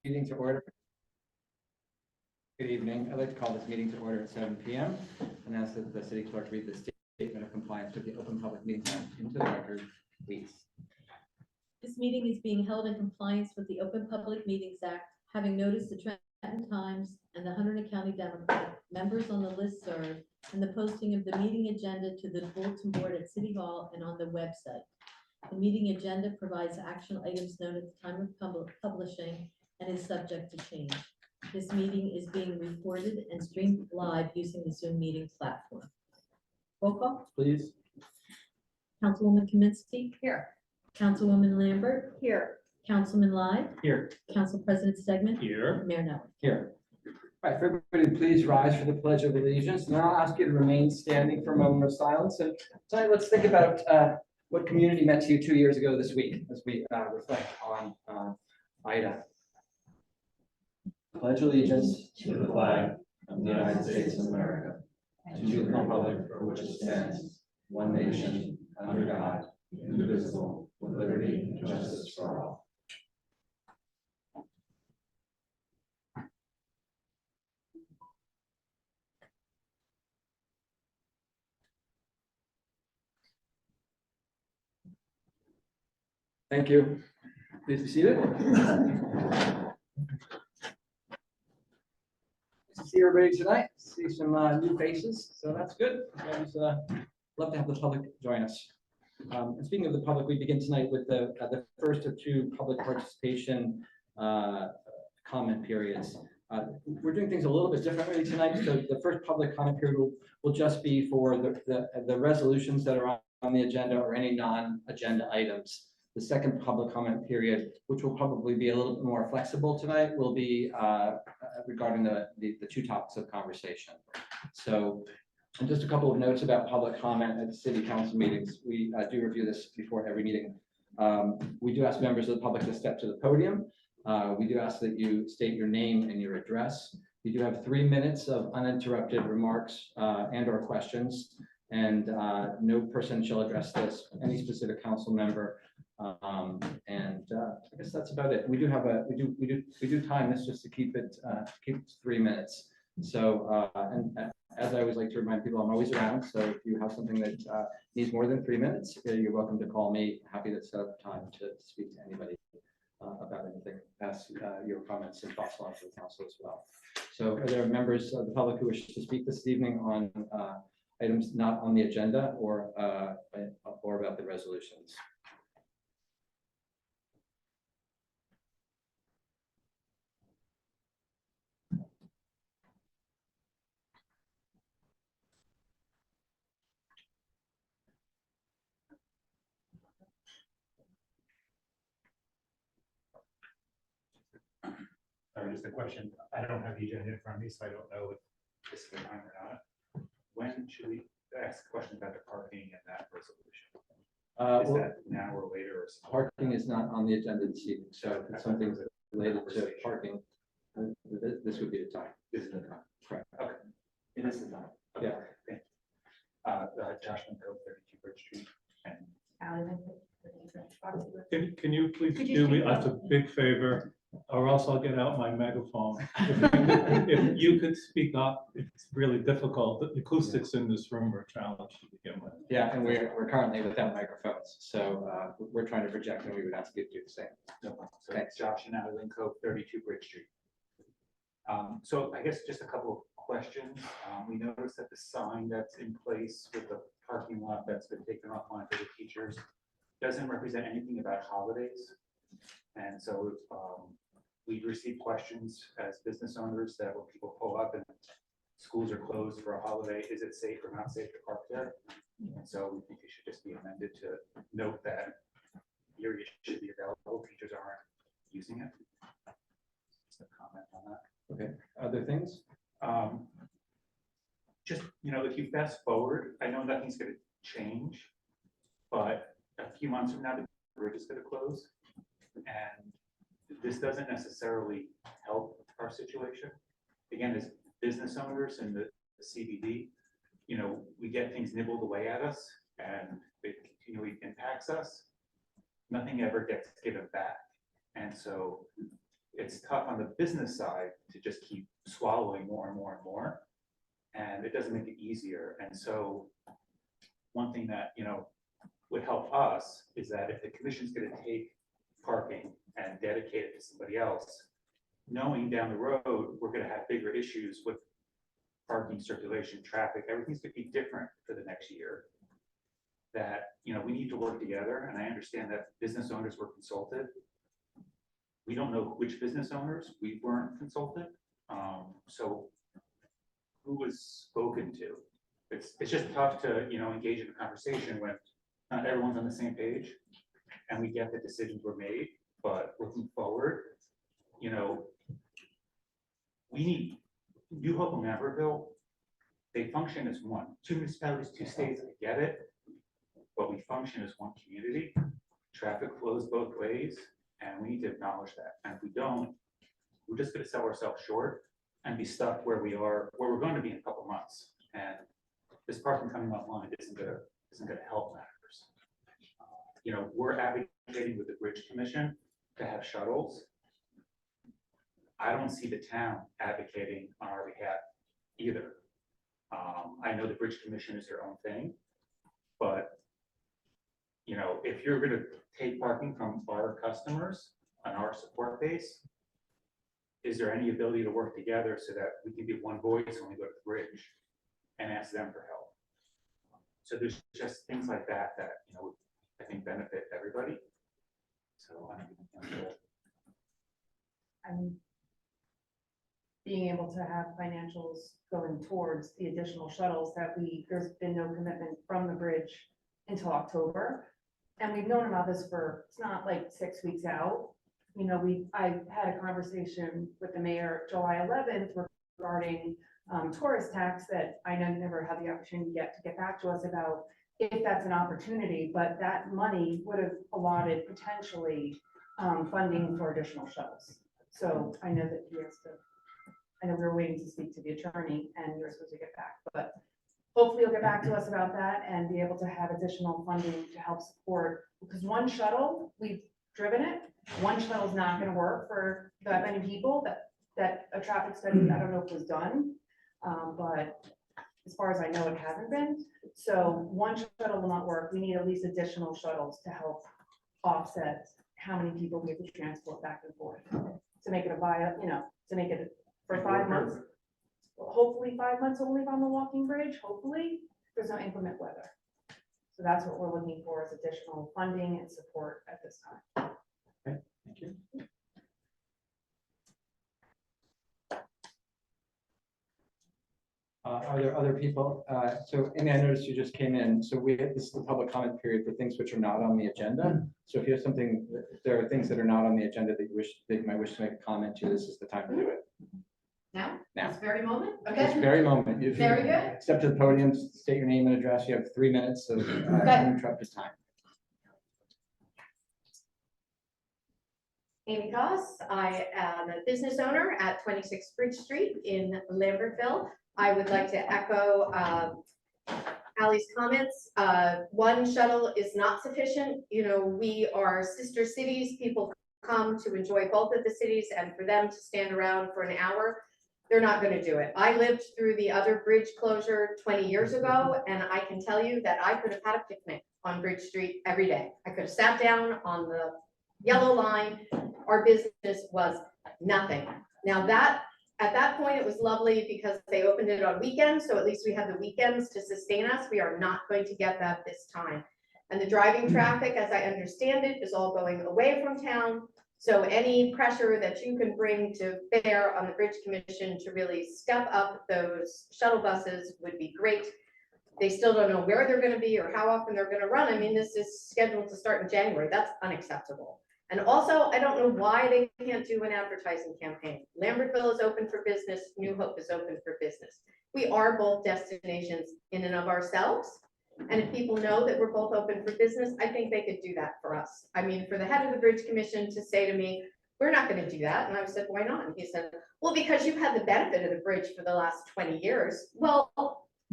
Meeting to order. Good evening. I'd like to call this meeting to order at 7 p.m. and ask that the city clerk read the statement of compliance with the Open Public Meetings Act into the record, please. This meeting is being held in compliance with the Open Public Meetings Act, having noticed the Trenton Times and the Hunterdon County Democrat, members on the listserv, and the posting of the meeting agenda to the bulletin board at City Hall and on the website. The meeting agenda provides action items known at the time of publishing and is subject to change. This meeting is being recorded and streamed live using the Zoom meeting platform. Roll call, Please. Councilwoman Kaminsky. Here. Councilwoman Lambert. Here. Councilman Lai. Here. Council President Stegman. Here. Mayor Nelson. Here. All right, for everybody, please rise for the Pledge of Allegiance. And I'll ask you to remain standing for a moment of silence. And tonight, let's think about what community meant to you 2 years ago this week as we reflect on Ida. Pledge allegiance To the flag of the United States of America, and to the republic for which it stands, one nation, under God, indivisible, with liberty and justice for all. Thank you. Please be seated. Nice to see everybody tonight. See some new faces, so that's good. Always love to have the public join us. And speaking of the public, we begin tonight with the first of two public participation comment periods. We're doing things a little bit differently tonight. So the first public comment period will just be for the resolutions that are on the agenda or any non-agenda items. The second public comment period, which will probably be a little bit more flexible tonight, will be regarding the two topics of conversation. So, and just a couple of notes about public comment at the city council meetings. We do review this before every meeting. We do ask members of the public to step to the podium. We do ask that you state your name and your address. You do have 3 minutes of uninterrupted remarks and or questions, and no person shall address any specific council member. I guess that's about it. We do have we do time this just to keep it 3 minutes. So as I always like to remind people, I'm always around. So if you have something that needs more than 3 minutes, you're welcome to call me. Happy to set up time to speak to anybody about anything. Pass your comments and thoughts along to the council as well. So are there members of the public who wish to speak this evening on items not on the agenda or about the resolutions? Just a question. I don't have the agenda in front of me, so I don't know if this is the time or not. When should we ask questions about the parking and that resolution? Is that now or later? Or something? Parking is not on the agenda this evening, so if it's something related to parking, this would be the time. This is the time. Correct. Okay. It is the time. Okay. Yeah. Thank you. Josh Manco, 32 Bridge Street. And Can you please do me a big favor, or else I'll get out my megaphone. If you could speak up, it's really difficult. The acoustics in this room are challenged to begin with. Yeah, and we're currently without microphones, so we're trying to project, and we would ask you to do the same. no problem. So Thanks. Josh and Adeline Cove, 32 Bridge Street. So I guess just a couple of questions. We noticed that the sign that's in place with the parking lot that's been taken offline for the teachers doesn't represent anything about holidays. And so we've received questions as business owners that when people pull up and schools are closed for a holiday, is it safe or not safe to park there? And so we think it should just be amended to note that area should be available, teachers aren't using it. Just a comment on that. Okay, other things? Just, if you fast forward, I know nothing's gonna change, but a few months from now, the bridge is gonna close. And this doesn't necessarily help our situation. Again, as business owners in the CBD, we get things nibbled away at us and it continually impacts us. Nothing ever gets given back. And so it's tough on the business side to just keep swallowing more and more and more. And it doesn't make it easier. And so one thing that, would help us is that if the commission's gonna take parking and dedicate it to somebody else, knowing down the road, we're gonna have bigger issues with parking, circulation, traffic, everything's gonna be different for the next year. That, we need to work together, and I understand that business owners were consulted. We don't know which business owners, we weren't consulted, so who was spoken to? It's just tough to, engage in a conversation when not everyone's on the same page, and we get that decisions were made, but looking forward, we need New Hope and Lambertville, they function as one. 2 municipalities, 2 states, I get it, but we function as one community. Traffic flows both ways, and we need to acknowledge that. And if we don't, we're just gonna sell ourselves short and be stuck where we are, where we're going to be in a couple months. And this parking coming online isn't gonna help matters. We're advocating with the Bridge Commission to have shuttles. I don't see the town advocating on our behalf either. I know the Bridge Commission is their own thing, but if you're gonna take parking from our customers and our support base, is there any ability to work together so that we can be one voice when we go to the bridge and ask them for help? So there's just things like that I think benefit everybody. So being able to have financials going towards the additional shuttles that there's been no commitment from the bridge until October. And we've known about this it's not like 6 weeks out. I had a conversation with the mayor July 11th regarding tourist tax that I know you never had the opportunity yet to get back to us about if that's an opportunity, but that money would have allotted potentially funding for additional shuttles. So I know that I know we were waiting to speak to the attorney and you're supposed to get back, but hopefully you'll get back to us about that and be able to have additional funding to help support, because one shuttle, we've driven it, one shuttle is not going to work for that many people. That a traffic study, I don't know if it was done, but as far as I know, it hasn't been. So one shuttle will not work. We need at least additional shuttles to help offset how many people we have to transport back and forth to make it to make it for 5 months. Hopefully 5 months only on the walking bridge. Hopefully there's no inclement weather. So that's what we're looking for, is additional funding and support at this time. Okay, thank you. Are there other people? So Amy, I noticed you just came in. So this is the public comment period for things which are not on the agenda. So if you have something, if there are things that are not on the agenda that you might wish to make a comment to, this is the time to do it. Now? Now. This very moment? This Okay. very moment. If you Very good. Step to the podium, state your name and address. You have 3 minutes of uninterrupted time. Amy Goss, I am a business owner at 26 Bridge Street in Lambertville. I would like to echo Ally's comments. One shuttle is not sufficient. We are sister cities. People come to enjoy both of the cities, and for them to stand around for an hour, they're not going to do it. I lived through the other bridge closure 20 years ago, and I can tell you that I could have had a picnic on Bridge Street every day. I could have sat down on the yellow line. Our business was nothing. Now at that point, it was lovely because they opened it on weekends, so at least we have the weekends to sustain us. We are not going to get that this time. And the driving traffic, as I understand it, is all going away from town. So any pressure that you can bring to bear on the Bridge Commission to really step up those shuttle buses would be great. They still don't know where they're going to be or how often they're going to run. I mean, this is scheduled to start in January. That's unacceptable. And also, I don't know why they can't do an advertising campaign. Lambertville is open for business. New Hope is open for business. We are both destinations in and of ourselves. And if people know that we're both open for business, I think they could do that for us. I mean, for the head of the Bridge Commission to say to me, we're not going to do that. And I said, why not? And he said, well, because you've had the benefit of the bridge for the last 20 years. Well,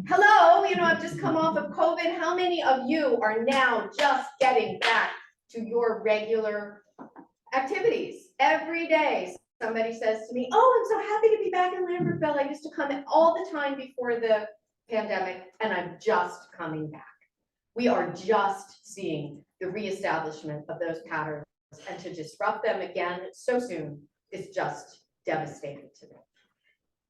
hello, I've just come off of COVID. How many of you are now just getting back to your regular activities? every day, somebody says to me, oh, I'm so happy to be back in Lambertville. I used to come in all the time before the pandemic, and I'm just coming back. We are just seeing the reestablishment of those patterns, and to disrupt them again so soon is just devastating to me.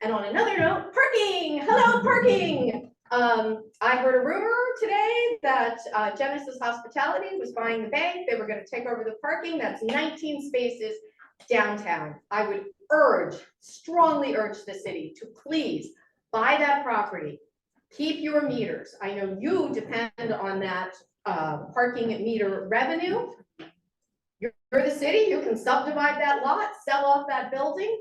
And on another note, parking, hello, parking. I heard a rumor today that Genesis Hospitality was buying the bank. They were going to take over the parking. That's 19 spaces downtown. I would strongly urge the city to please buy that property. Keep your meters. I know you depend on that parking meter revenue. You're the city, you can subdivide that lot, sell off that building,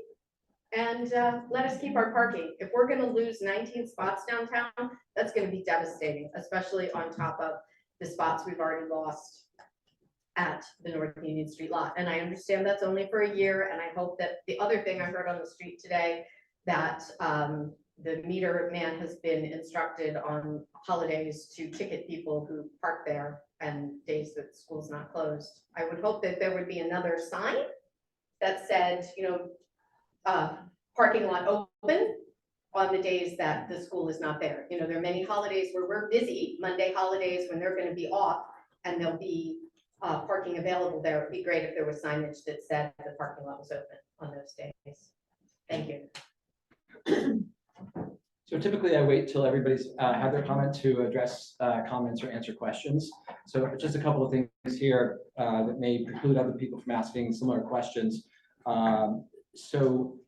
and let us keep our parking. If we're gonna lose 19 spots downtown, that's gonna be devastating, especially on top of the spots we've already lost at the North Union Street lot. And I understand that's only for a year, and I hope that the other thing I heard on the street today, that the meter man has been instructed on holidays to ticket people who park there and days that school's not closed. I would hope that there would be another sign that said, parking lot open on the days that the school is not there. There are many holidays where we're busy, Monday holidays when they're going to be off, and there'll be parking available there. It'd be great if there was signage that said the parking lot was open on those days. Thank you. So typically I wait till everybody's had their comment to address comments or answer questions. So just a couple of things here that may preclude other people from asking similar questions. So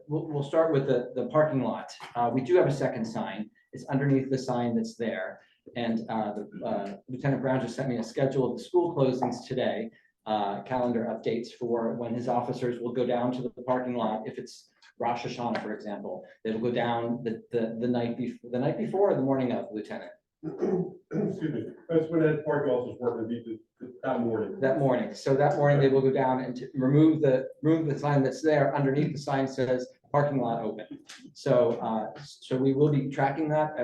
we'll start with the parking lot. We do have a second sign. It's underneath the sign that's there. And Lieutenant Brown just sent me a schedule of the school closings today. Calendar updates for when his officers will go down to the parking lot. If it's Rosh Hashanah, for example, they will go down the night before or the morning of, Lieutenant. Excuse me, that's when that parking officer's working that morning. That morning. So that morning they will go down and remove the sign that's there. Underneath the sign says parking lot open. So so we will be tracking that.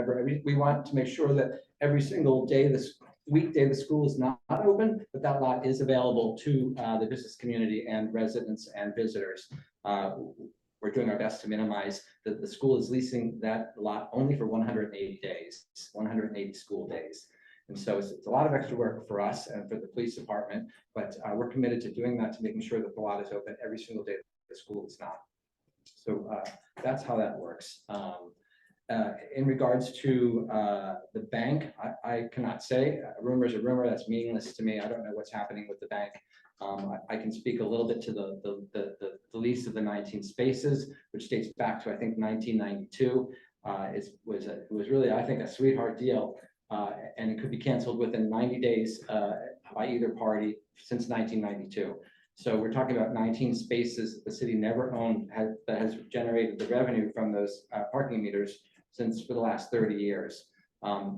We want to make sure that every single day this weekday the school is not open, but that lot is available to the business community and residents and visitors. We're doing our best to minimize that the school is leasing that lot only for 180 days, 180 school days. And so it's a lot of extra work for us and for the police department, but we're committed to doing that, to making sure that the lot is open every single day the school is not. So that's how that works. In regards to the bank, I cannot say. A rumor is a rumor. That's meaningless to me. I don't know what's happening with the bank. I can speak a little bit to the lease of the 19 spaces, which dates back to, I think, 1992. It was really, I think, a sweetheart deal, and it could be canceled within 90 days by either party since 1992. So we're talking about 19 spaces that the city never owned that has generated the revenue from those parking meters since for the last 30 years.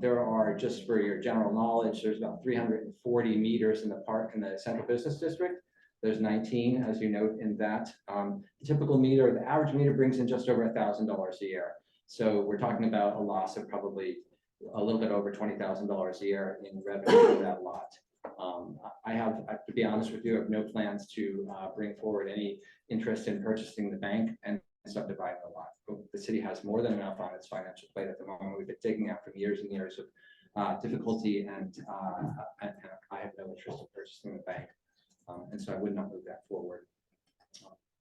There are, just for your general knowledge, there's about 340 meters in the park in the central business district. There's 19, as you note in that. The typical meter, the average meter brings in just over $1,000 a year. So we're talking about a loss of probably a little bit over $20,000 a year in revenue for that lot. I have, to be honest with you, I have no plans to bring forward any interest in purchasing the bank and subdividing the lot. The city has more than enough on its financial plate at the moment. We've been digging out from years and years of difficulty, and I have no interest in purchasing the bank, and so I would not move that forward,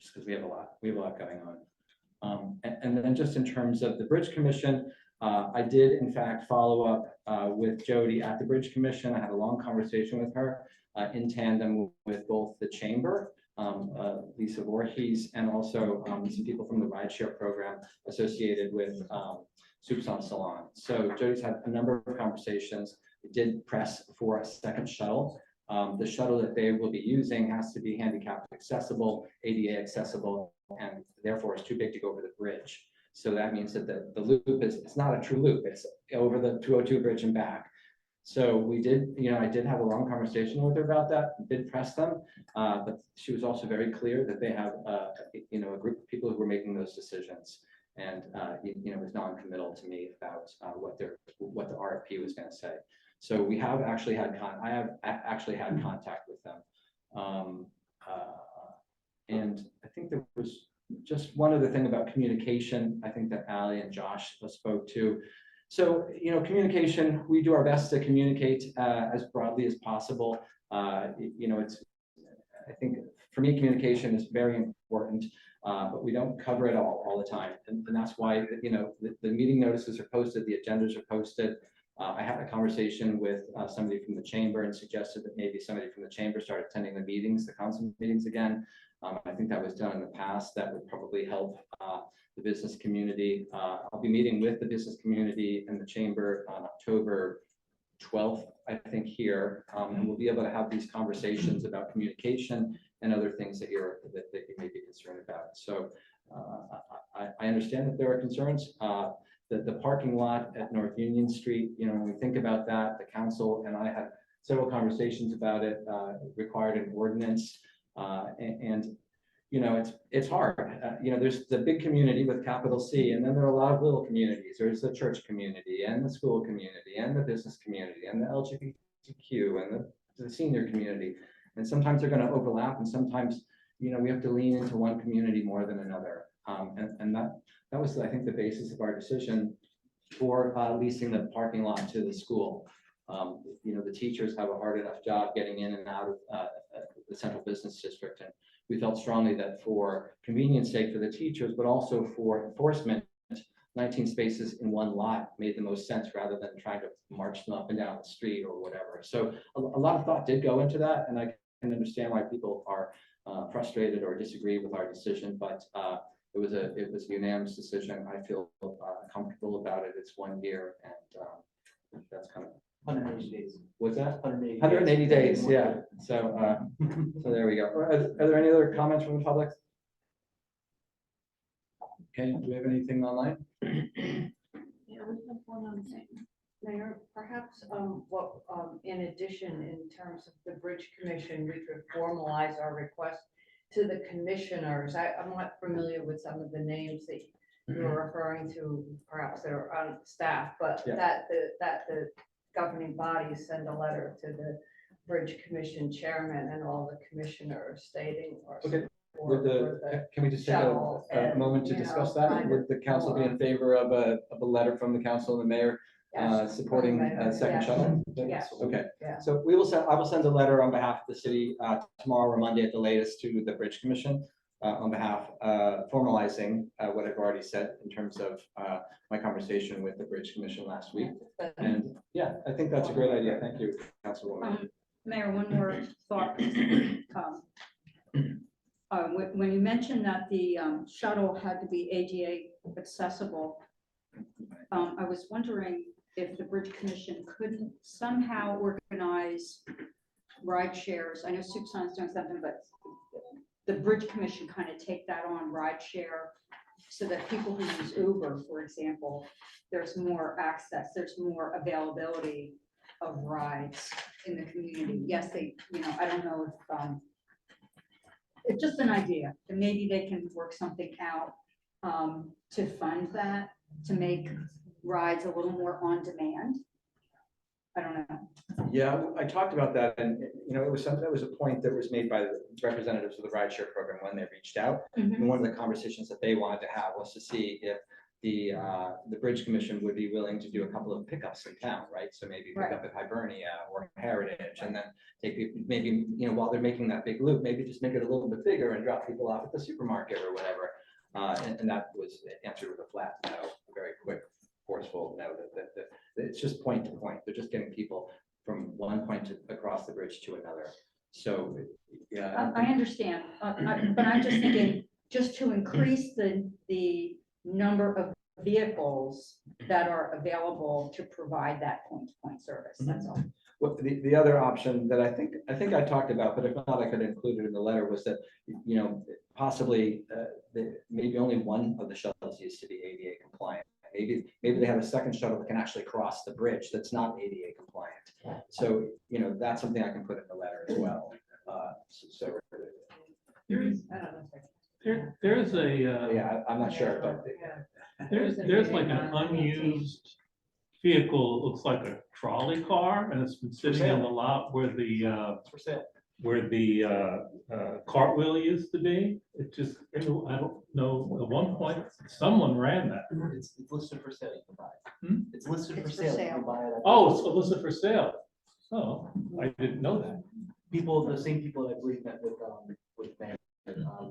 just because we have a lot going on. And then just in terms of the Bridge Commission, I did in fact follow up with Jody at the Bridge Commission. I had a long conversation with her in tandem with both the chamber, Lisa Voorhees, and also some people from the rideshare program associated with Soupçon Salon. So Jody's had a number of conversations. We did press for a second shuttle. The shuttle that they will be using has to be handicap accessible, ADA accessible, and therefore is too big to go over the bridge. So that means that the loop it's not a true loop. It's over the 202 bridge and back. So we did, I did have a long conversation with her about that, did press them, but she was also very clear that they have, a group of people who were making those decisions, and was non-committal to me about what the RFP was going to say. So we have actually had I have actually had contact with them. And I think there was just one other thing about communication, I think that Ally and Josh spoke to. So, communication, we do our best to communicate as broadly as possible. I think for me, communication is very important, but we don't cover it all the time. And that's why, the meeting notices are posted, the agendas are posted. I had a conversation with somebody from the chamber and suggested that maybe somebody from the chamber start attending the meetings, the council meetings again. I think that was done in the past. That would probably help the business community. I'll be meeting with the business community and the chamber on October 12th, I think, here, and we'll be able to have these conversations about communication and other things that you may be concerned about. So I understand that there are concerns. The parking lot at North Union Street, when we think about that, the council and I had several conversations about it, required an ordinance. It's hard. There's the big community with capital C, and then there are a lot of little communities. There's the church community and the school community and the business community and the LGBTQ and the senior community. And sometimes they're going to overlap, and sometimes, we have to lean into one community more than another. And that was, I think, the basis of our decision for leasing the parking lot to the school. The teachers have a hard enough job getting in and out of the central business district. And we felt strongly that for convenience sake for the teachers, but also for enforcement, 19 spaces in one lot made the most sense rather than trying to march them up and down the street or whatever. So a lot of thought did go into that, and I can understand why people are frustrated or disagree with our decision, but it was a unanimous decision. I feel comfortable about it. It's 1 year, and that's kind of 180 days. What's that? 180. 180 days, yeah. So there we go. Are there any other comments from the public? Okay, do we have anything online? Yeah, we have one on thing. Mayor, perhaps in addition, in terms of the Bridge Commission, we could formalize our request to the commissioners. I'm not familiar with some of the names that you're referring to, perhaps they're on staff, but Yeah. that the governing bodies send a letter to the Bridge Commission chairman and all the commissioners stating or. Okay. support for the Can we just take shuttle a and, moment to you know, discuss that? kind Would of the council be in favor of a letter from the council and the mayor Yes, supporting from the a second yes, shuttle? yes. Okay, Yeah. so I will send a letter on behalf of the city tomorrow or Monday at the latest to the Bridge Commission on behalf, formalizing what I've already said in terms of my conversation with the Bridge Commission last week. And yeah, I think that's a great idea. Thank you, Councilwoman. Mayor, one more thought. When you mentioned that the shuttle had to be ADA accessible, I was wondering if the Bridge Commission could somehow organize ride shares. I know Susan's doing something, but the Bridge Commission kind of take that on, ride share, so that people who use Uber, for example, there's more access, there's more availability of rides in the community. Yes, I don't know if, it's just an idea, and maybe they can work something out to fund that, to make rides a little more on demand. I don't know. Yeah, I talked about that, and it was something that was a point that was made by the representatives of the rideshare program when they reached out. And one of the conversations that they wanted to have was to see if the Bridge Commission would be willing to do a couple of pickups in town, right? So maybe pick up at Hibernia or Heritage, and then take people, maybe, while they're making that big loop, maybe just make it a little bit bigger and drop people off at the supermarket or whatever. And that was answered with a flat no, a very quick, forceful no, that it's just point to point. They're just getting people from one point across the bridge to another. So, yeah. I understand, but I'm just thinking, just to increase the number of vehicles that are available to provide that point-to-point service, that's all. Well, the other option that I think I talked about, but if not, I could include it in the letter, was that, possibly maybe only one of the shuttles needs to be ADA compliant. Maybe they have a second shuttle that can actually cross the bridge that's not ADA compliant. So, that's something I can put in the letter as well. There's a, Yeah, I'm not sure, but there's like an unused vehicle looks like a trolley car, and it's been sitting in the lot where the, It's for sale. cartwheel used to be. It just, I don't know, at one point, someone ran that. It's listed for sale, you can buy it. Hmm? It's listed for It's for sale, you sale. can buy it. Oh, it's listed for sale. Oh, I didn't know that. People, the same people that I believe met with Mayor,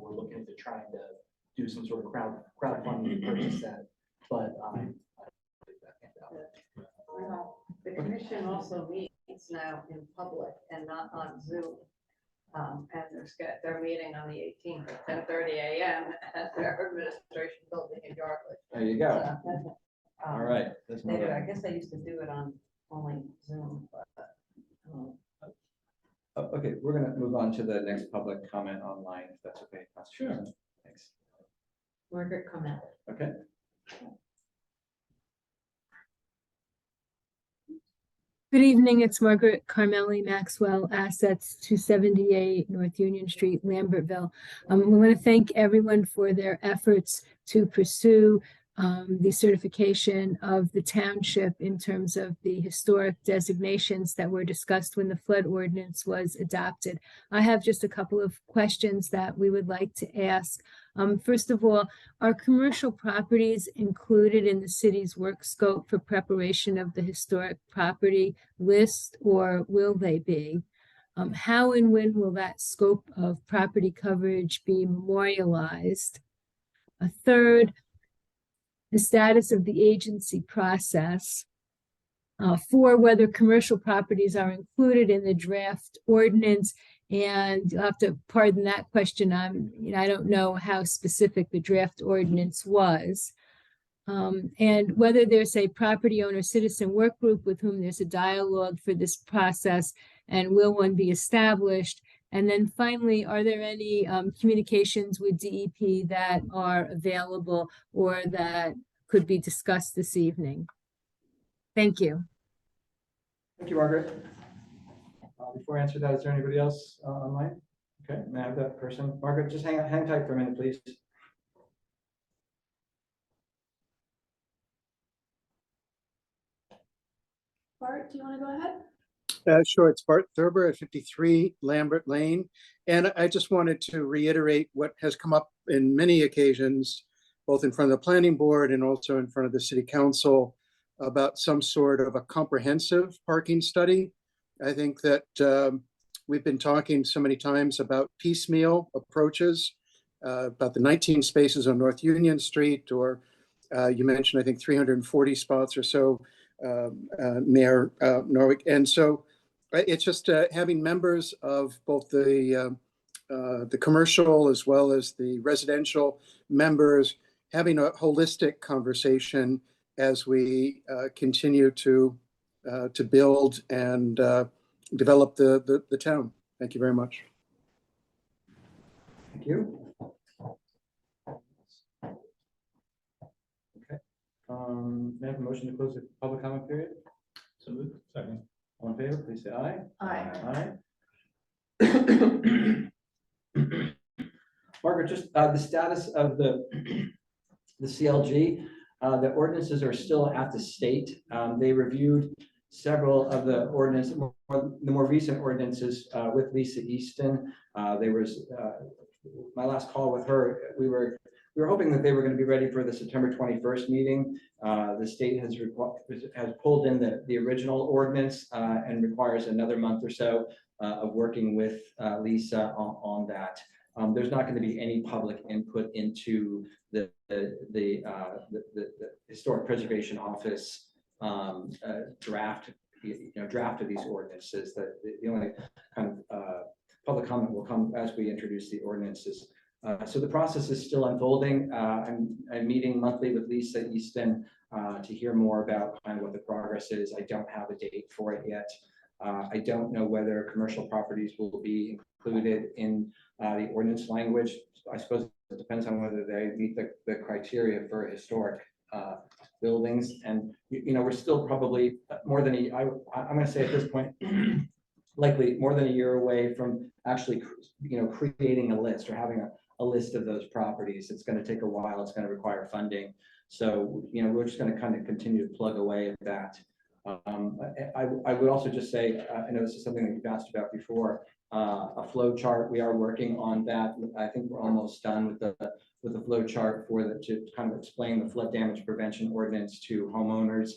were looking to trying to do some sort of crowdfunding to purchase that, but, I don't think that panned out. Well, the commission also meets now in public and not on Zoom. And they're meeting on the 18th at 10:30 a.m. at their administration building in Yardley. There you go. So, All right. let's They move do, on. I guess they used to do it on only Zoom, but. Okay, we're gonna move on to the next public comment online, if that's okay. Sure. Thanks. Margaret comment. Okay. Good evening, it's Margaret Carmelli Maxwell, Assets 278 North Union Street, Lambertville. We want to thank everyone for their efforts to pursue the certification of the township in terms of the historic designations that were discussed when the flood ordinance was adopted. I have just a couple of questions that we would like to ask. First of all, are commercial properties included in the city's work scope for preparation of the historic property list, or will they be? How and when will that scope of property coverage be memorialized? A third, the status of the agency process. For whether commercial properties are included in the draft ordinance. And you'll have to pardon that question. I don't know how specific the draft ordinance was. And whether there's a property owner citizen work group with whom there's a dialogue for this process, and will one be established? And then finally, are there any communications with DEP that are available or that could be discussed this evening? Thank you. Thank you, Margaret. Before I answer that, is there anybody else online? Okay, may I have that person? Margaret, just hang tight for a minute, please. Bart, do you want to go ahead? Sure, it's Bart Thurber at 53 Lambert Lane. And I just wanted to reiterate what has come up in many occasions, both in front of the planning board and also in front of the city council, about some sort of a comprehensive parking study. I think that we've been talking so many times about piecemeal approaches, about the 19 spaces on North Union Street, or you mentioned, I think, 340 spots or so, Mayor Norwick. And so it's just having members of both the commercial as well as the residential members having a holistic conversation as we continue to build and develop the town. Thank you very much. Thank you. Okay. May I have a motion to close the public comment period? So moved. Second. All in favor, please say aye. Aye. Aye. Margaret, just the status of the CLG, the ordinances are still at the state. They reviewed several of the ordinances, the more recent ordinances with Lisa Easton. There was my last call with her. We were hoping that they were going to be ready for the September 21st meeting. The state has pulled in the original ordinance and requires another month or so of working with Lisa on that. There's not going to be any public input into the Historic Preservation Office draft of these ordinances. The only kind of public comment will come as we introduce the ordinances. So the process is still unfolding. I'm meeting monthly with Lisa Easton to hear more about kind of what the progress is. I don't have a date for it yet. I don't know whether commercial properties will be included in the ordinance language. I suppose it depends on whether they meet the criteria for historic buildings. And, we're still probably more than I'm going to say at this point, likely more than a year away from actually, creating a list or having a list of those properties. It's going to take a while. It's going to require funding. So, we're just gonna kind of continue to plug away at that. I would also just say, I know this is something that you've asked about before, a flow chart, we are working on that. I think we're almost done with the flow chart to kind of explain the flood damage prevention ordinance to homeowners.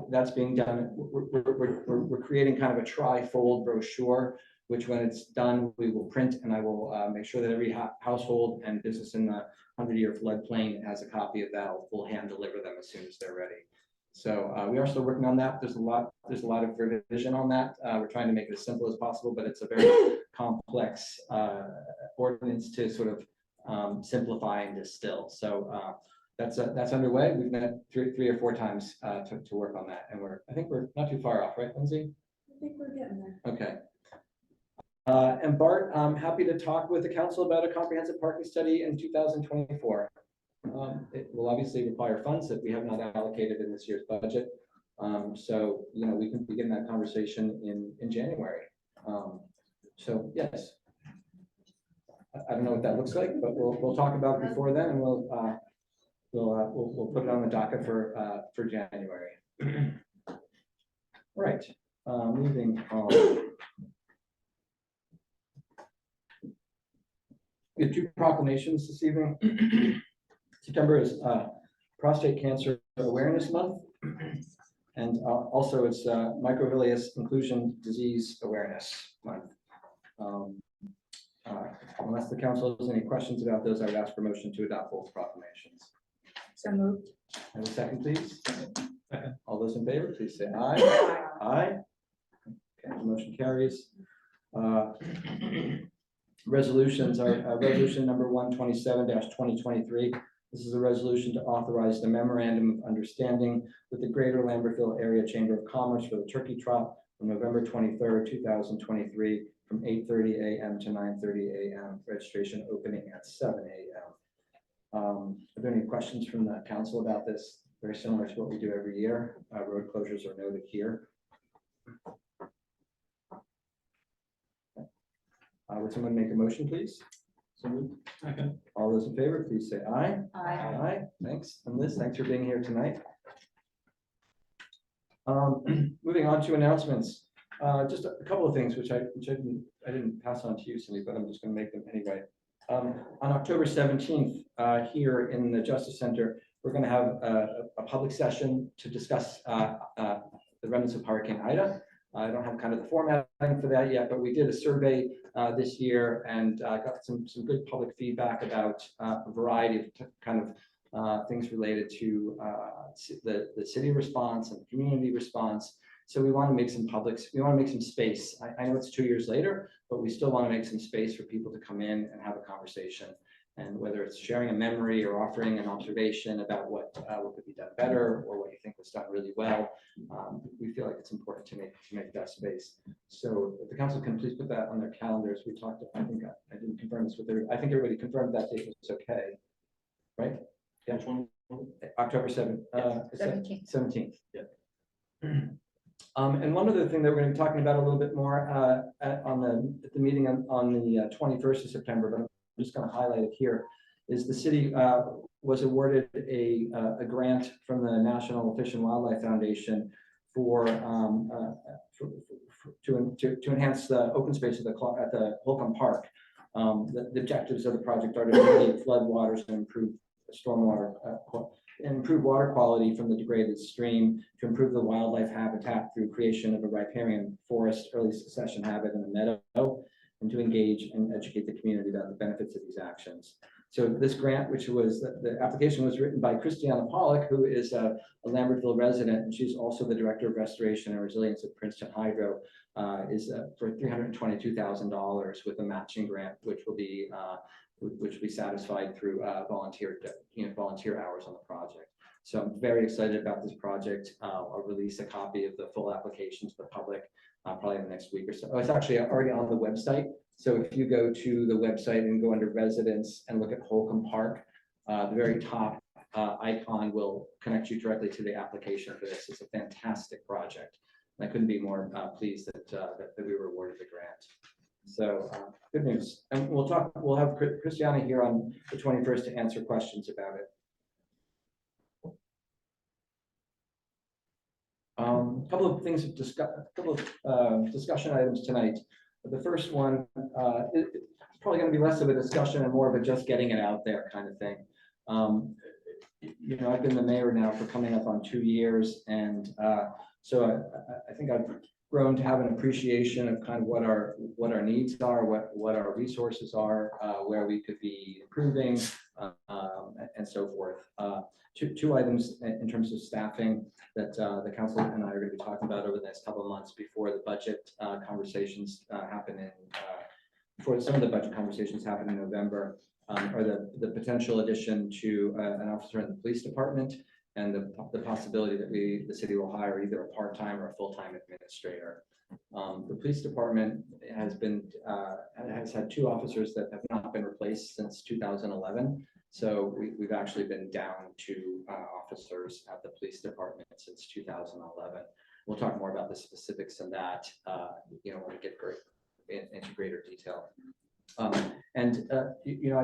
That's being done. We're creating kind of a tri-fold brochure, which when it's done, we will print, and I will make sure that every household and business in the 100-year floodplain has a copy of that. We'll hand deliver them as soon as they're ready. So we are still working on that. There's a lot of revision on that. We're trying to make it as simple as possible, but it's a very complex ordinance to sort of simplify and distill. So that's underway. We've met three or four times to work on that, and I think we're not too far off, right, Lindsay? I think we're getting there. Okay. And Bart, I'm happy to talk with the council about a comprehensive parking study in 2024. It will obviously require funds that we have not allocated in this year's budget. So, we can begin that conversation in January. So yes. I don't know what that looks like, but we'll talk about it before then, and we'll put it on the docket for January. Right, moving on. We have two proclamations this evening. September is Prostate Cancer Awareness Month, and also it's Microvillus Inclusion Disease Awareness Month. Unless the council has any questions about those, I would ask for motion to adopt both proclamations. So moved. Have a second, please. Second. All those in favor, please say aye. Aye. Okay, the motion carries. Resolutions are resolution number 127-2023. This is a resolution to authorize the memorandum of understanding with the Greater Lambertville Area Chamber of Commerce for the Turkey Trot on November 23rd, 2023, from 8:30 a.m. to 9:30 a.m. Registration opening at 7 a.m. Are there any questions from the council about this? Very similar to what we do every year. Road closures are noted here. Would someone make a motion, please? Second. All those in favor, please say aye. Aye. Aye, thanks. And Liz, thanks for being here tonight. Moving on to announcements. Just a couple of things which I didn't pass on to you, Cindy, but I'm just going to make them anyway. On October 17th, here in the Justice Center, we're going to have a public session to discuss the remnants of Hurricane Ida. I don't have kind of the formatting for that yet, but we did a survey this year and got some good public feedback about a variety of kind of things related to the city response and the community response. So we want to make some we want to make some space. I know it's 2 years later, but we still want to make some space for people to come in and have a conversation. And whether it's sharing a memory or offering an observation about what could be done better or what you think was done really well, we feel like it's important to make that space. So if the council can please put that on their calendars. We talked, I think I didn't confirm this with I think everybody confirmed that date was okay, right? Yeah. October 7th. 17th. 17th. Yeah. And one other thing that we're going to be talking about a little bit more at the meeting on the 21st of September, but I'm just going to highlight it here, is the city was awarded a grant from the National Fish and Wildlife Foundation to enhance the open space at the Holcomb Park. The objectives of the project are to mitigate flood waters and improve stormwater and improve water quality from the degraded stream, to improve the wildlife habitat through creation of a riparian forest, early succession habit in the meadow, and to engage and educate the community about the benefits of these actions. So this grant, which was, the application was written by Christiana Pollock, who is a Lambertville resident, and she's also the Director of Restoration and Resilience at Princeton Hydro, is for $322,000 with a matching grant, which will be satisfied through volunteer hours on the project. So I'm very excited about this project. I'll release a copy of the full application to the public probably in the next week or so. Oh, it's actually already on the website. So if you go to the website and go under residents and look at Holcomb Park, the very top icon will connect you directly to the application for this. It's a fantastic project. And I couldn't be more pleased that we were awarded the grant. So good news. And we'll have Christiana here on the 21st to answer questions about it. couple of things, discussion items tonight. The first one, it's probably gonna be less of a discussion and more of a just getting it out there kind of thing. You know, I've been the mayor now for coming up on 2 years, and so I think I've grown to have an appreciation of kind of what our needs are, what our resources are, where we could be improving, and so forth. Two items in terms of staffing that the council and I are going to be talking about over the next couple of months before the budget conversations happen before some of the budget conversations happen in November, are the potential addition to an officer in the police department, and the possibility that the city will hire either a part-time or a full-time administrator. The police department has had 2 officers that have not been replaced since 2011. So we've actually been down 2 officers at the police department since 2011. We'll talk more about the specifics of that, you know, when we get into greater detail. You know,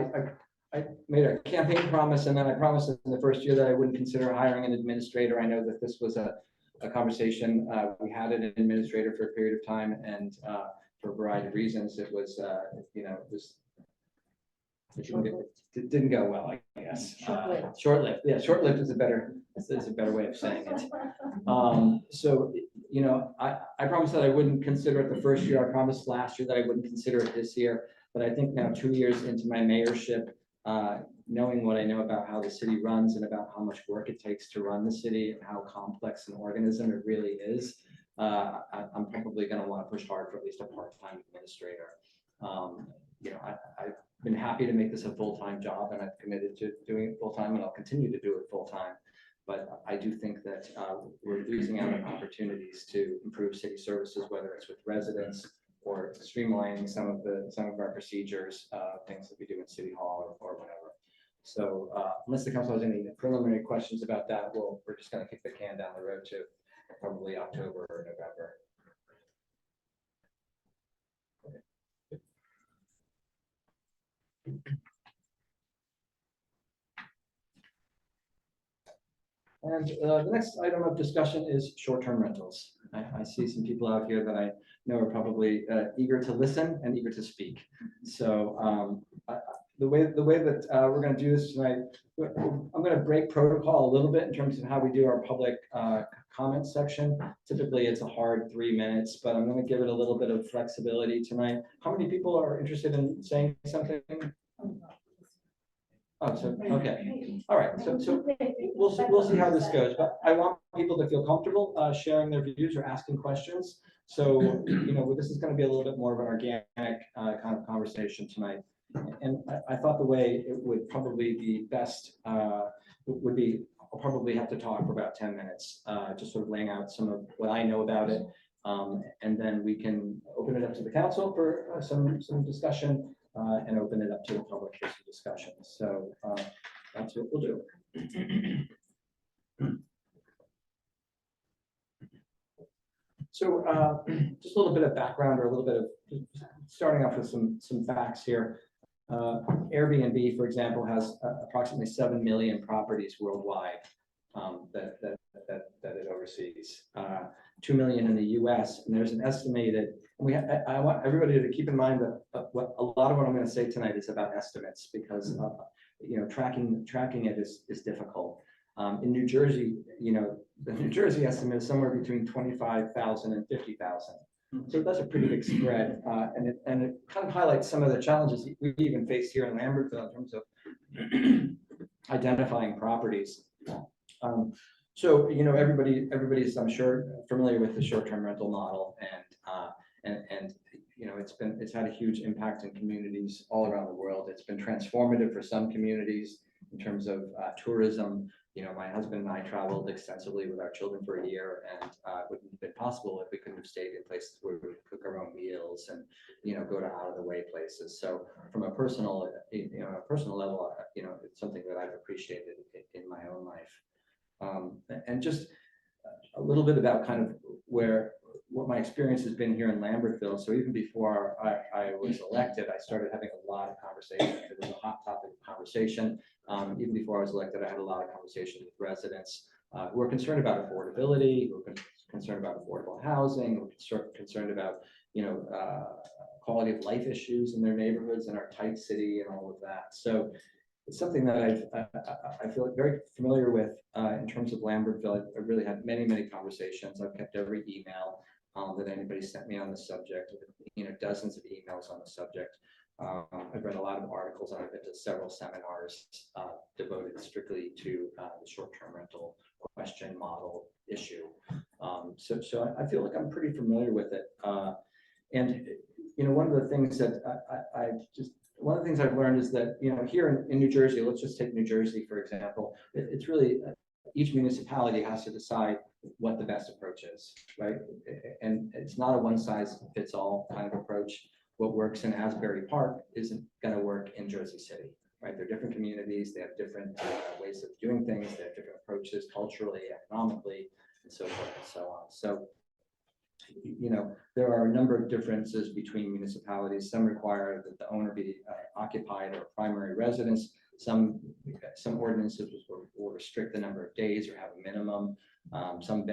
I made a campaign promise, and then I promised in the first year that I wouldn't consider hiring an administrator. I know that this was a conversation. We had an administrator for a period of time, and for a variety of reasons, it was, you know, it didn't go well, I guess. Short-lived. Short-lived. Yeah, short-lived is a better way of saying it. So, you know, I promised that I wouldn't consider it the first year. I promised last year that I wouldn't consider it this year. But I think now 2 years into my mayorship, knowing what I know about how the city runs and about how much work it takes to run the city and how complex an organism it really is, I'm probably going to want to push hard for at least a part-time administrator. You know, I've been happy to make this a full-time job, and I've committed to doing it full-time, and I'll continue to do it full-time. But I do think that we're losing out on opportunities to improve city services, whether it's with residents or streamlining some of our procedures, things that we do in City Hall or whatever. So unless the council has any preliminary questions about that, we're just going to kick the can down the road to probably October or November. And the next item of discussion is short-term rentals. I see some people out here that I know are probably eager to listen and eager to speak. So the way that we're going to do this tonight, I'm going to break protocol a little bit in terms of how we do our public comment section. Typically, it's a hard 3 minutes, but I'm going to give it a little bit of flexibility tonight. How many people are interested in saying something? Oh, so, okay. All right. So we'll see how this goes, but I want people to feel comfortable sharing their views or asking questions. So, you know, this is going to be a little bit more of an organic kind of conversation tonight. And I thought the way it would probably be best would be, I'll probably have to talk for about 10 minutes, just sort of laying out some of what I know about it. And then we can open it up to the council for some discussion. And open it up to the public for some discussion. So that's what we'll do. So just a little bit of background, or a little bit of starting off with some facts here. Airbnb, for example, has approximately 7 million properties worldwide that it oversees. 2 million in the U.S. and there's an estimated. I want everybody to keep in mind that a lot of what I'm going to say tonight is about estimates, because you know, tracking it is difficult. In New Jersey, you know, the New Jersey estimate is somewhere between 25,000 and 50,000. So that's a pretty big spread, and it kind of highlights some of the challenges we even face here in Lambertville in terms of identifying properties. So, you know, everybody's, I'm sure, familiar with the short-term rental model, and you know, it's had a huge impact in communities all around the world. It's been transformative for some communities in terms of tourism. You know, my husband and I traveled extensively with our children for a year, and it wouldn't have been possible if we couldn't have stayed in places where we would cook our own meals and, you know, go to out of the way places. So from a personal, you know, level, you know, it's something that I've appreciated in my own life. And just a little bit about kind of what my experience has been here in Lambertville. So even before I was elected, I started having a lot of conversations. It was a hot topic of conversation. Even before I was elected, I had a lot of conversations with residents who are concerned about affordability, who are concerned about affordable housing, we're concerned about, quality of life issues in their neighborhoods in our tight city and all of that. So it's something that I feel very familiar with in terms of Lambertville. I really had many conversations. I've kept every email that anybody sent me on the subject, dozens of emails on the subject. I've read a lot of articles, and I've been to several seminars devoted strictly to the short-term rental question model issue. So I feel like I'm pretty familiar with it. And one of the things that one of the things I've learned is that, here in New Jersey, let's just take New Jersey, for example, it's really each municipality has to decide what the best approach is, right? And it's not a one size fits all kind of approach. What works in Asbury Park isn't going to work in Jersey City, right? They're different communities. They have different ways of doing things. They have different approaches culturally, economically, and so forth and so on. So, there are a number of differences between municipalities. Some require that the owner be occupied or primary residence. Some ordinances will restrict the number of days or have a minimum. Some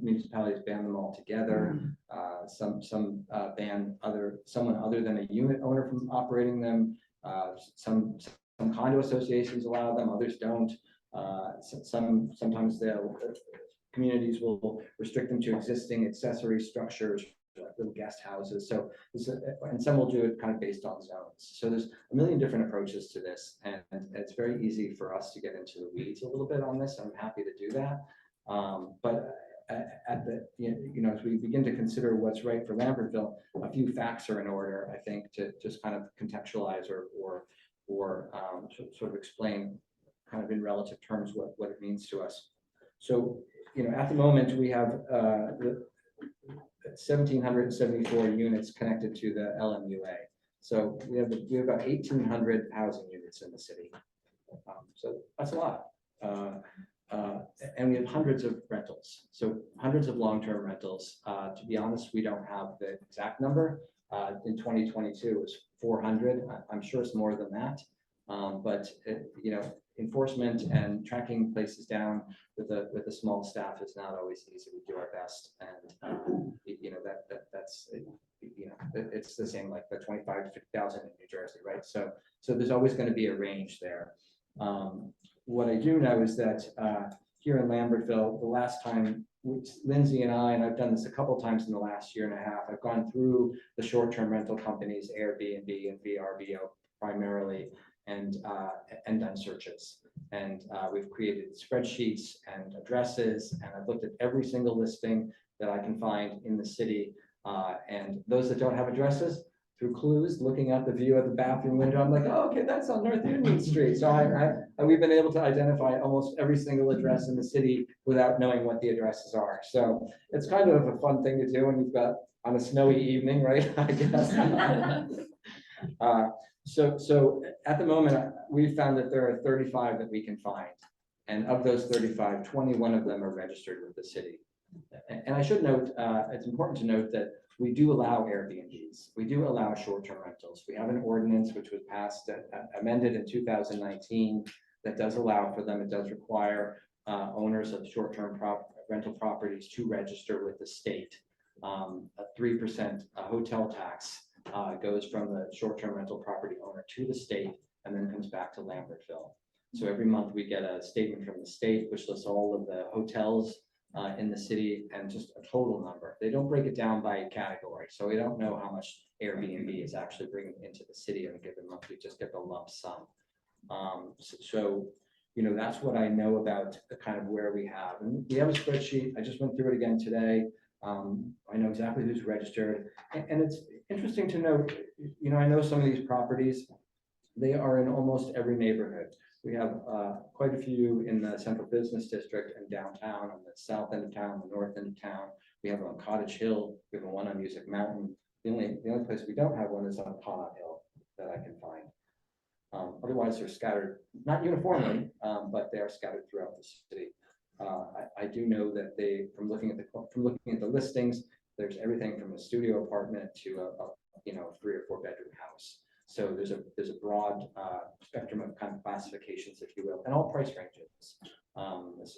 municipalities ban them altogether. Some ban someone other than a unit owner from operating them. Some condo associations allow them, others don't. Sometimes communities will restrict them to existing accessory structures, like little guest houses. So, and some will do it kind of based on zones. So there's a million different approaches to this, and it's very easy for us to get into the weeds a little bit on this. I'm happy to do that. But as we begin to consider what's right for Lambertville, a few facts are in order, I think, to just kind of contextualize or sort of explain kind of in relative terms what it means to us. So, at the moment we have 1,774 units connected to the LMUA. So we have about 1,800 housing units in the city. So that's a lot. And we have hundreds of rentals. So hundreds of long-term rentals. To be honest, we don't have the exact number. In 2022, it was 400. I'm sure it's more than that. But enforcement and tracking places down with a small staff is not always easy. We do our best, and it's the same like the 25 to 50,000 in New Jersey, right? So there's always going to be a range there. What I do know is that here in Lambertville, the last time Lindsay and I've done this a couple times in the last year and a half, I've gone through the short-term rental companies, Airbnb and VRBO primarily, and done searches. And we've created spreadsheets and addresses, and I've looked at every single listing that I can find in the city. And those that don't have addresses, through clues, looking out the view of the bathroom window, I'm like, oh, okay, that's on North Union Street. So we've been able to identify almost every single address in the city without knowing what the addresses are. So it's kind of a fun thing to do when you've got on a snowy evening, right? I guess. So at the moment, we've found that there are 35 that we can find. And of those 35, 21 of them are registered with the city. And I should note, it's important to note that we do allow Airbnbs. We do allow short-term rentals. We have an ordinance which was passed, amended in 2019, that does allow for them. It does require owners of short-term rental properties to register with the state. A 3% hotel tax goes from the short-term rental property owner to the state and then comes back to Lambertville. So every month we get a statement from the state, which lists all of the hotels in the city and just a total number. They don't break it down by category. So we don't know how much Airbnb is actually bringing into the city in a given month. We just get the lump sum. That's what I know about the kind of where we have. And we have a spreadsheet. I just went through it again today. I know exactly who's registered. And it's interesting to note, I know some of these properties, they are in almost every neighborhood. We have quite a few in the central business district and downtown, on the south end of town, the north end of town. We have one on Cottage Hill. We have one on Music Mountain. The only place we don't have one is on Connaught Hill that I can find. Otherwise, they're scattered, not uniformly, but they are scattered throughout the city. I do know that from looking at the listings, there's everything from a studio apartment to a 3 or 4 bedroom house. So there's a broad spectrum of kind of classifications, if you will, and all price ranges.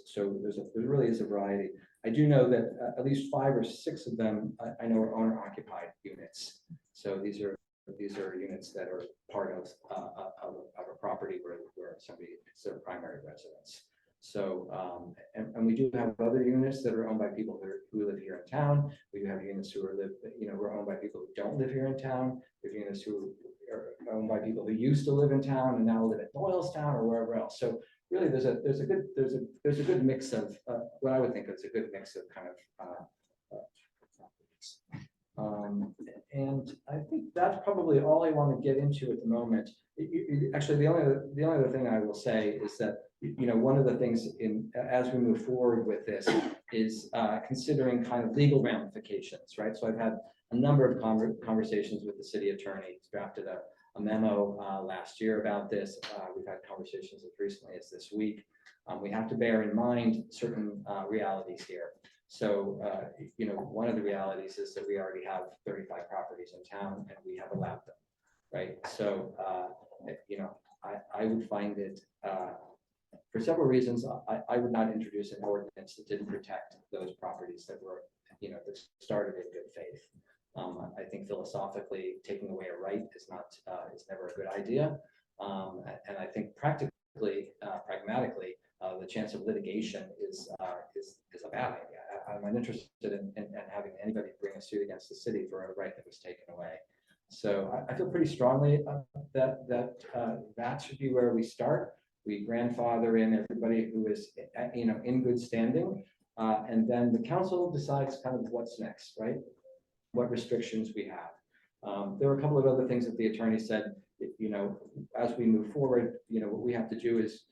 So there really is a variety. I do know that at least 5 or 6 of them, I know are owner occupied units. So these are units that are part of a property where somebody, it's their primary residence. So, and we do have other units that are owned by people who live here in town. We do have units who are who are owned by people who don't live here in town. We have units who are owned by people who used to live in town and now live at Doylestown or wherever else. So really, there's a good mix of what I would think is a good mix of kind of and I think that's probably all I want to get into at the moment. Actually, the only other thing I will say is that, one of the things as we move forward with this is considering kind of legal ramifications, right? So I've had a number of conversations with the city attorney. He's drafted a memo last year about this. We've had conversations as recently as this week. We have to bear in mind certain realities here. So, one of the realities is that we already have 35 properties in town and we have allowed them, right? So, I would find it, for several reasons, I would not introduce an ordinance that didn't protect those properties that were, that started in good faith. I think philosophically, taking away a right is never a good idea. And I think pragmatically, the chance of litigation is a bad idea. I'm not interested in having anybody bring a suit against the city for a right that was taken away. So I feel pretty strongly that should be where we start. We grandfather in everybody who is, in good standing, and then the council decides kind of what's next, right? What restrictions we have. There are a couple of other things that the attorney said. As we move forward, what we have to do is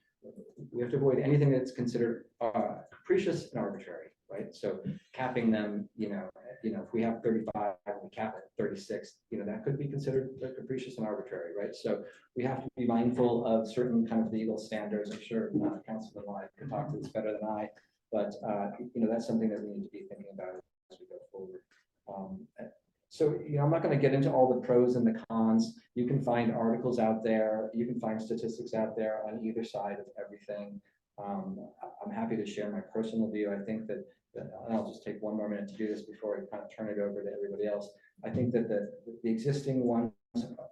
we have to avoid anything that's considered capricious and arbitrary, right? So capping them, if we have 35 and we cap it at 36, that could be considered capricious and arbitrary, right? So we have to be mindful of certain kind of legal standards. I'm sure Councilman Lyon could talk to this better than I, but that's something that we need to be thinking about as we go forward. So, I'm not going to get into all the pros and the cons. You can find articles out there. You can find statistics out there on either side of everything. I'm happy to share my personal view. I think that, and I'll just take one more minute to do this before I kind of turn it over to everybody else. I think that the existing ones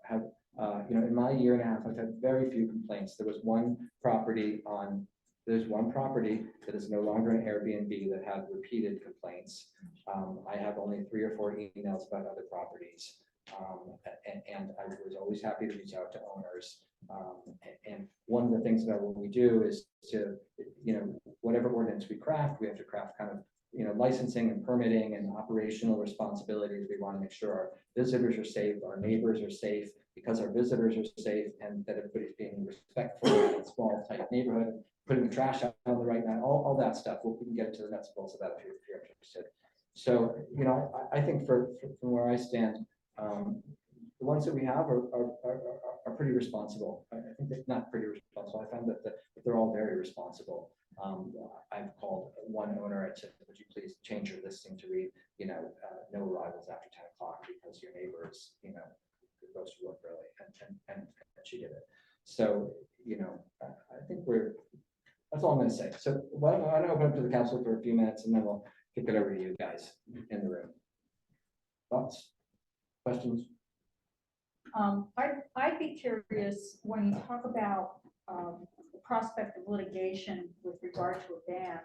have, in my year and a half, I've had very few complaints. There's one property that is no longer an Airbnb that had repeated complaints. I have only 3 or 4 emails about other properties. And I was always happy to reach out to owners. And one of the things that we do is to, whatever ordinance we craft, we have to craft kind of, licensing and permitting and operational responsibilities. We want to make sure our visitors are safe, our neighbors are safe, because our visitors are safe, and that everybody's being respectful in a small, tight neighborhood, putting the trash out on the right night, all that stuff. We can get to the nuts and bolts of that if you're interested. So, I think from where I stand, the ones that we have are pretty responsible. I think they're not pretty responsible. I found that they're all very responsible. I've called one owner and said, would you please change your listing to read, no arrivals after 10 o'clock because your neighbor is, goes to work early, and she did it. So, I think that's all I'm going to say. So why don't I open up to the council for a few minutes, and then we'll kick it over to you guys in the room. Thoughts, questions? I'd be curious, when you talk about the prospect of litigation with regard to a ban,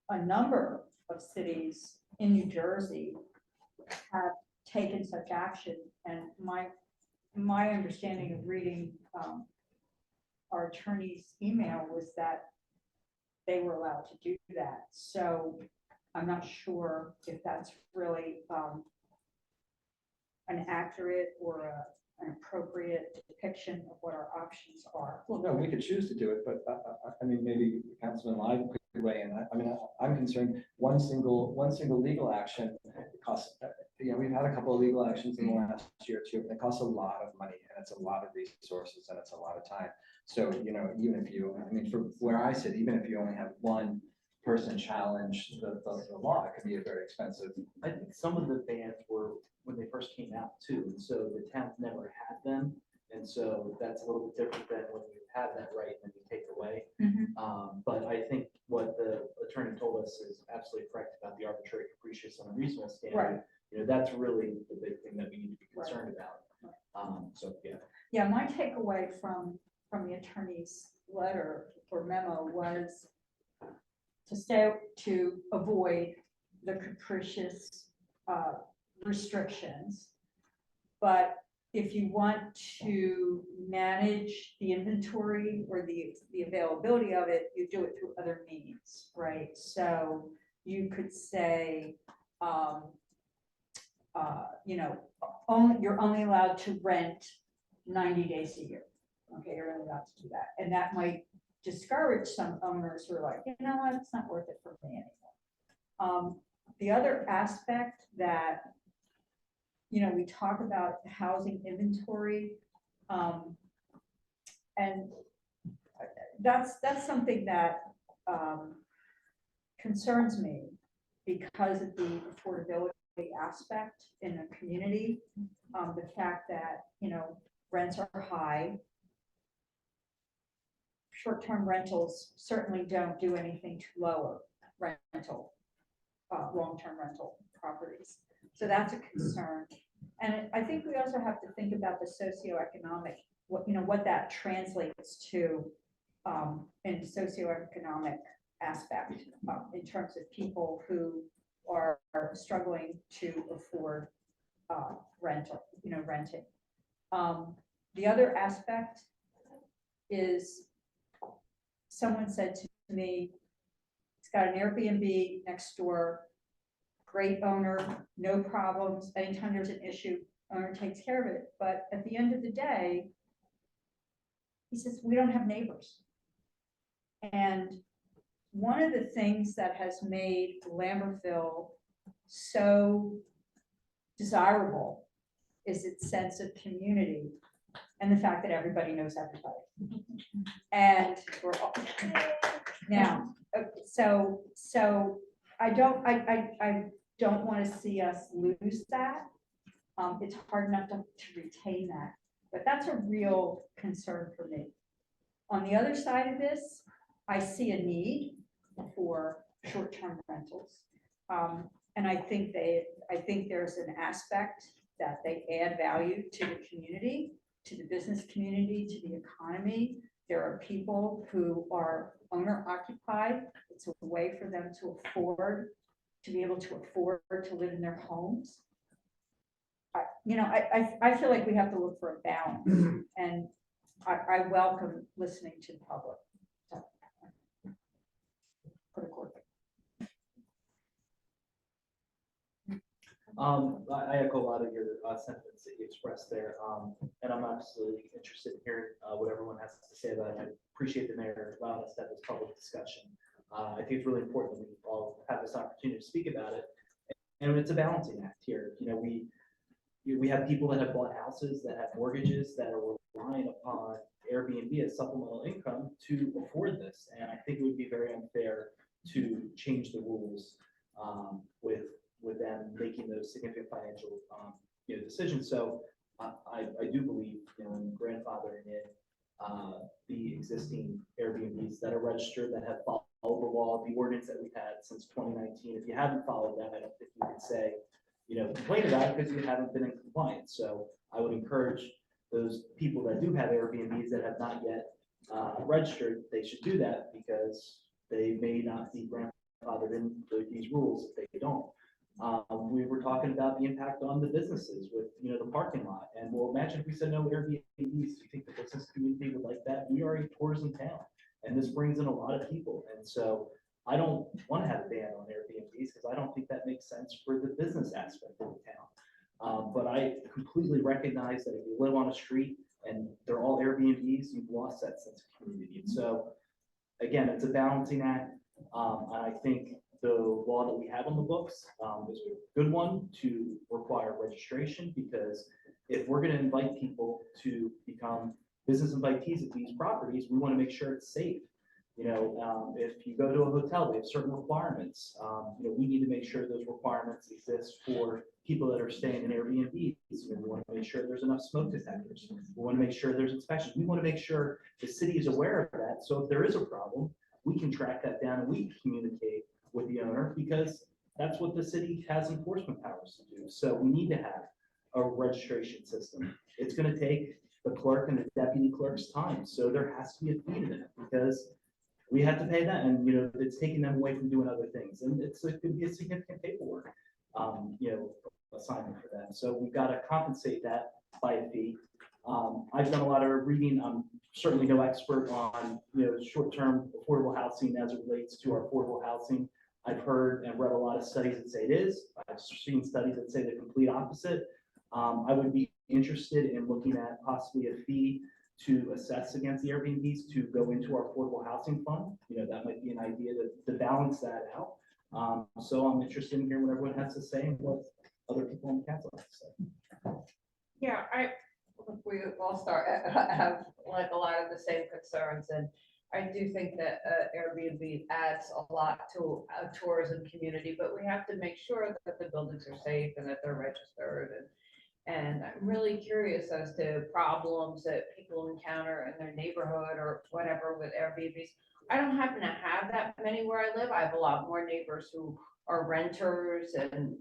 a number of cities in New Jersey have taken such action, and my understanding of reading our attorney's email was that they were allowed to do that. So I'm not sure if that's really an accurate or an appropriate depiction of what our options are. Well, no, we could choose to do it, but I mean, maybe Councilman Lyon could weigh in. I mean, I'm concerned one single legal action costs. We've had a couple of legal actions in the last year or two. It costs a lot of money, and it's a lot of resources, and it's a lot of time. So, even if for where I sit, even if you only have one person challenge the law, it could be a very expensive. I think some of the bans were when they first came out too, and so the towns never had them, and so that's a little bit different than when you have that right and then you take the way. Mhm. But I think what the attorney told us is absolutely correct about the arbitrary, capricious, and unreasonable standard. Right. You know, that's really the big thing that we need to be Right. concerned about. So, yeah. Yeah, my takeaway from the attorney's letter or memo was to avoid the capricious restrictions. But if you want to manage the inventory or the availability of it, you do it through other means, right? So you could say, you know, you're only allowed to rent 90 days a year. Okay, you're only allowed to do that. And that might discourage some owners who are like, you know what, it's not worth it for me anymore. The other aspect that, you know, we talk about housing inventory, and that's something that concerns me because of the affordability aspect in the community. The fact that, you know, rents are high. Short-term rentals certainly don't do anything to lower rental, long-term rental properties. So that's a concern. And I think we also have to think about the socioeconomic, what that translates to in socioeconomic aspect in terms of people who are struggling to afford renting. The other aspect is, someone said to me, it's got an Airbnb next door, great owner, no problems. Anytime there's an issue, owner takes care of it. But at the end of the day, he says, we don't have neighbors. And one of the things that has made Lambertville so desirable is its sense of community and the fact that everybody knows everybody. And we're all, now, so I don't want to see us lose that. It's hard enough to retain that, but that's a real concern for me. On the other side of this, I see a need for short-term rentals. And I think there's an aspect that they add value to the community, to the business community, to the economy. There are people who are owner occupied. It's a way for them to be able to afford to live in their homes. I feel like we have to look for a balance, and I welcome listening to the public. So, put a court. I echo a lot of your sentiments that you expressed there, and I'm absolutely interested in hearing what everyone has to say about it. I appreciate the mayor allowing us to have this public discussion. I think it's really important that we all have this opportunity to speak about it, and it's a balancing act here. You know, we have people that have bought houses, that have mortgages, that are relying upon Airbnb as supplemental income to afford this, and I think it would be very unfair to change the rules with them making those significant financial decisions. So I do believe in grandfathering in the existing Airbnbs that are registered, that have followed the law, the ordinance that we've had since 2019. If you haven't followed that, I don't think you could say, complain about it because you haven't been in compliance. So I would encourage those people that do have Airbnbs that have not yet registered, they should do that, because they may not be grandfathered in these rules if they don't. We were talking about the impact on the businesses with, the parking lot. And well, imagine if we said no Airbnbs. Do you think the business community would like that? We are a tourism town, and this brings in a lot of people. And so I don't want to have a ban on Airbnbs, because I don't think that makes sense for the business aspect of the town. But I completely recognize that if you live on a street and they're all Airbnbs, you've lost that sense of community. And so, again, it's a balancing act. And I think the law that we have on the books is a good one to require registration, because if we're going to invite people to become business invitees at these properties, we want to make sure it's safe. If you go to a hotel, they have certain requirements. We need to make sure those requirements exist for people that are staying in Airbnbs. We want to make sure there's enough smoke detectors. We want to make sure there's inspections. We want to make sure the city is aware of that. So if there is a problem, we can track that down and we can communicate with the owner, because that's what the city has enforcement powers to do. So we need to have a registration system. It's going to take the clerk and the deputy clerk's time. So there has to be a fee to that, because we have to pay that, and it's taking them away from doing other things. And it could be a significant paperwork, assignment for them. So we've got to compensate that by a fee. I've done a lot of reading. I'm certainly no expert on, short-term affordable housing as it relates to our affordable housing. I've heard and read a lot of studies that say it is. I've seen studies that say the complete opposite. I would be interested in looking at possibly a fee to assess against the Airbnbs to go into our affordable housing fund. That might be an idea to balance that out. So I'm interested in hearing what everyone has to say and what other people on the council have to say. Yeah, we all have like a lot of the same concerns, and I do think that Airbnb adds a lot to a tourism community, but we have to make sure that the buildings are safe and that they're registered. And I'm really curious as to problems that people encounter in their neighborhood or whatever with Airbnbs. I don't happen to have that many where I live. I have a lot more neighbors who are renters and,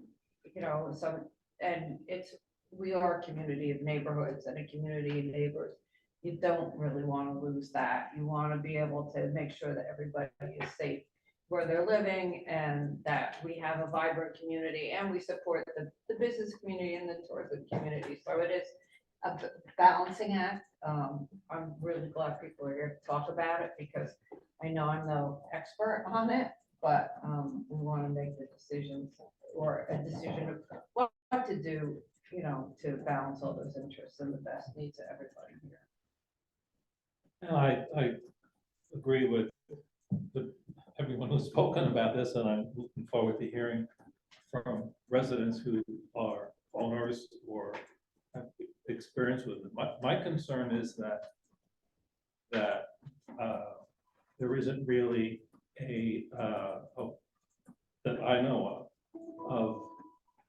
we are a community of neighborhoods and a community of neighbors. You don't really want to lose that. You want to be able to make sure that everybody is safe where they're living, and that we have a vibrant community, and we support the business community and the tourism community. So it is a balancing act. I'm really glad people are here to talk about it, because I know I'm no expert on it, but we want to make the decisions, or a decision of what to do, to balance all those interests and the best needs of everybody here. And I agree with everyone who's spoken about this, and I'm looking forward to hearing from residents who are owners or have experience with it. My concern is that there isn't really that I know of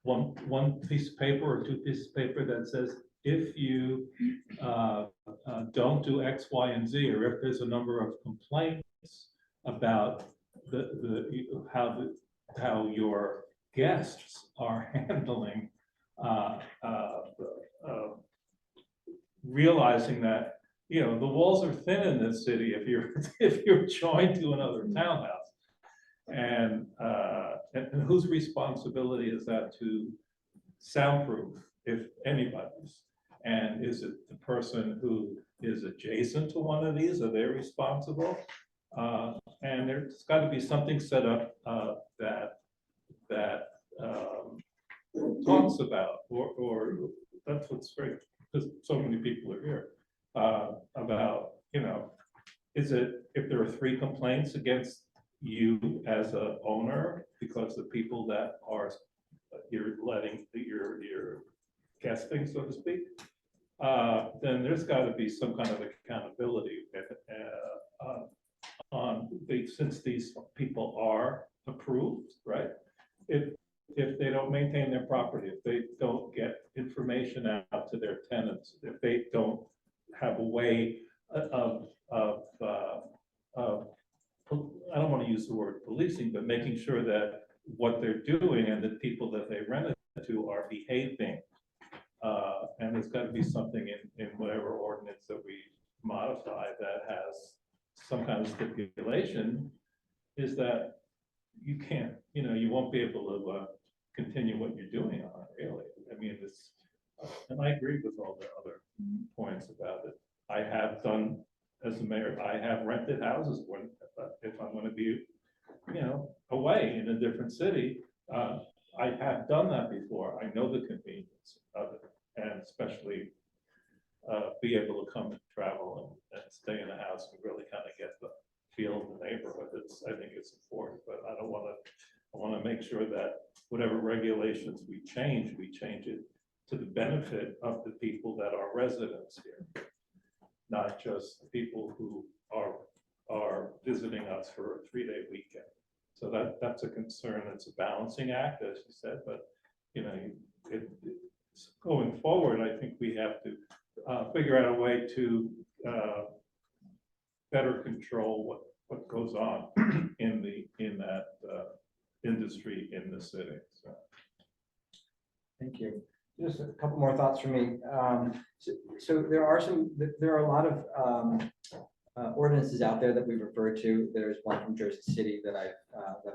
one piece of paper or two pieces of paper that says, if you don't do X, Y, and Z, or if there's a number of complaints about how your guests are handling realizing that the walls are thin in this city if you're joined to another townhouse, and whose responsibility is that to soundproof, if anybody's? And is it the person who is adjacent to one of these? Are they responsible? And there's got to be something set up that talks about, or that's what's great, because so many people are here, about, is it, if there are 3 complaints against you as a owner, because the people that are you're guesting, so to speak, then there's got to be some kind of accountability since these people are approved, right? If they don't maintain their property, if they don't get information out to their tenants, if they don't have a way of I don't want to use the word policing, but making sure that what they're doing and the people that they rent it to are behaving. And there's got to be something in whatever ordinance that we modify that has some kind of stipulation, is that you can't, you won't be able to continue what you're doing on it, really. I mean, and I agree with all the other points about it. I have done, as a mayor, I have rented houses when, if I'm going to be, away in a different city. I have done that before. I know the convenience of it, and especially be able to come and travel and stay in a house and really kind of get the feel of the neighborhood. I think it's important, but I want to make sure that whatever regulations we change it to the benefit of the people that are residents here, not just people who are visiting us for a 3-day weekend. So that's a concern. It's a balancing act, as you said, but going forward, I think we have to figure out a way to better control what goes on in that industry in the city. So. Thank you. Just a couple more thoughts from me. So there are a lot of ordinances out there that we refer to. There's one from Jersey City that I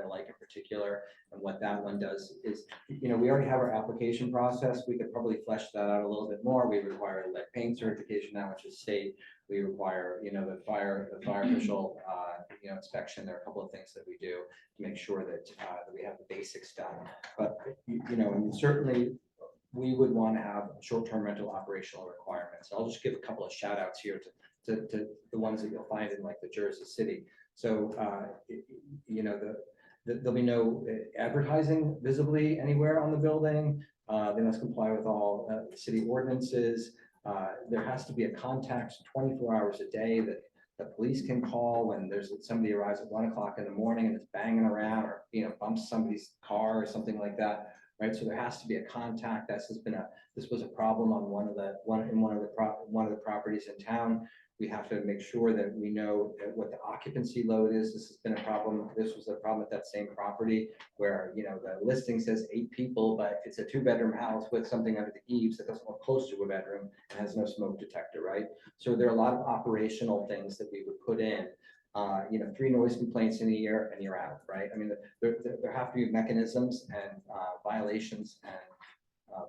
like in particular, and what that one does is, we already have our application process. We could probably flesh that out a little bit more. We require lead paint certification now, which is state. We require, the fire official, inspection. There are a couple of things that we do to make sure that we have the basics done. But and certainly we would want to have short-term rental operational requirements. I'll just give a couple of shout outs here to the ones that you'll find in like the Jersey City. So, there'll be no advertising visibly anywhere on the building. They must comply with all city ordinances. There has to be a contact 24 hours a day that the police can call when there's somebody arrives at 1 o'clock in the morning and it's banging around or, bumps somebody's car or something like that. Right, so there has to be a contact. This was a problem on one of the properties in town. We have to make sure that we know what the occupancy load is. This has been a problem. This was a problem at that same property where, the listing says 8 people, but it's a 2-bedroom house with something under the eaves that doesn't look close to a bedroom and has no smoke detector, right? So there are a lot of operational things that we would put in. 3 noise complaints in a year and you're out, right? I mean, there have to be mechanisms and violations and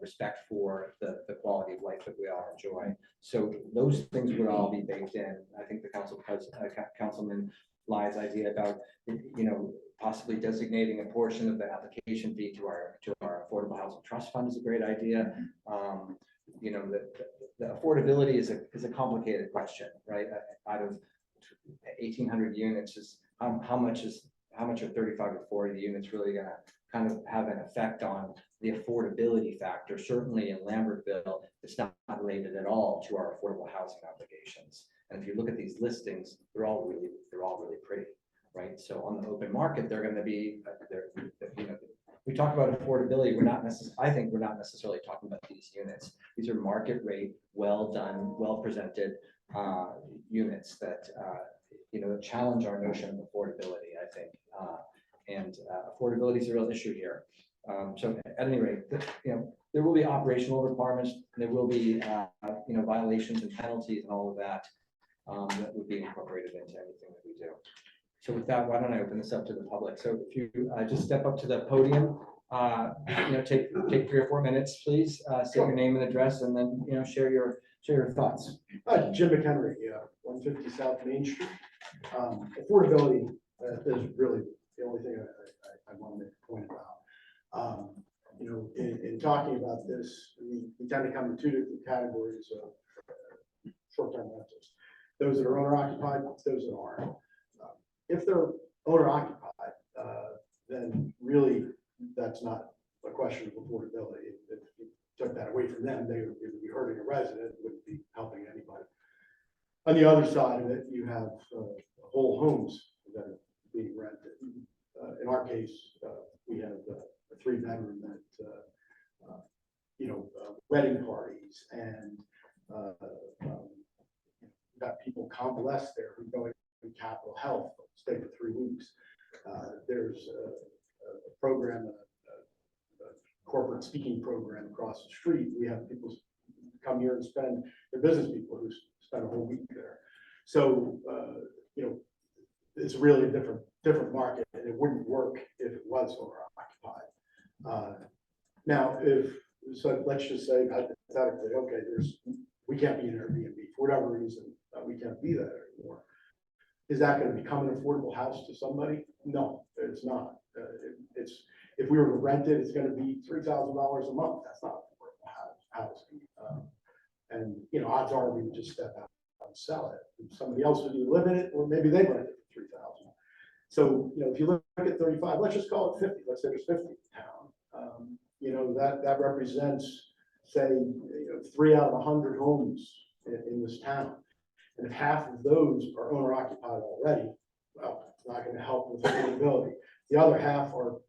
respect for the quality of life that we all enjoy. So those things would all be baked in. I think the Councilman Ly's idea about, possibly designating a portion of the application fee to our Affordable Housing Trust Fund is a great idea. The affordability is a complicated question, right? Out of 1,800 units, is how much are 35 or 40 units really going to kind of have an effect on the affordability factor? Certainly in Lambertville, it's not related at all to our affordable housing obligations. And if you look at these listings, they're all really pretty, right? So on the open market, they're going to be, we talk about affordability. I think we're not necessarily talking about these units. These are market rate, well done, well presented units that challenge our notion of affordability, I think. And affordability is a real issue here. So at any rate, there will be operational requirements. There will be violations and penalties and all of that that would be incorporated into anything that we do. So with that, why don't I open this up to the public? So if you just step up to the podium, take 3 or 4 minutes, please. Say your name and address, and then share your thoughts. Jim McHenry, 150 South Main Street. Affordability is really the only thing I want to make a point about. In talking about this, we tend to come in 2 different categories of short-term rentals. Those that are owner-occupied, those that aren't. If they're owner-occupied, then really that's not a question of affordability. If you took that away from them, it would be hurting a resident, it wouldn't be helping anybody. On the other side of it, you have whole homes that are being rented. In our case, we have a 3-bedroom that, wedding parties and got people convalesce there who go in Capitol Health, stay for 3 weeks. There's a program, a corporate speaking program across the street. We have people come here and spend, they're business people who spend a whole week there. So, it's really a different market, and it wouldn't work if it was owner-occupied. Now, so let's just say hypothetically, okay, we can't be an Airbnb for whatever reason, we can't be that anymore. Is that going to become an affordable house to somebody? No, it's not. If we were to rent it, it's going to be $3,000 a month. That's not affordable housing. And odds are we would just step out and sell it. Somebody else would either live in it, or maybe they rent it for $3,000. So if you look at 35, let's just call it 50. Let's say there's 50 in town. That represents, say, 3 out of 100 homes in this town. And if half of those are owner occupied already, well, it's not going to help with affordability. The other half are,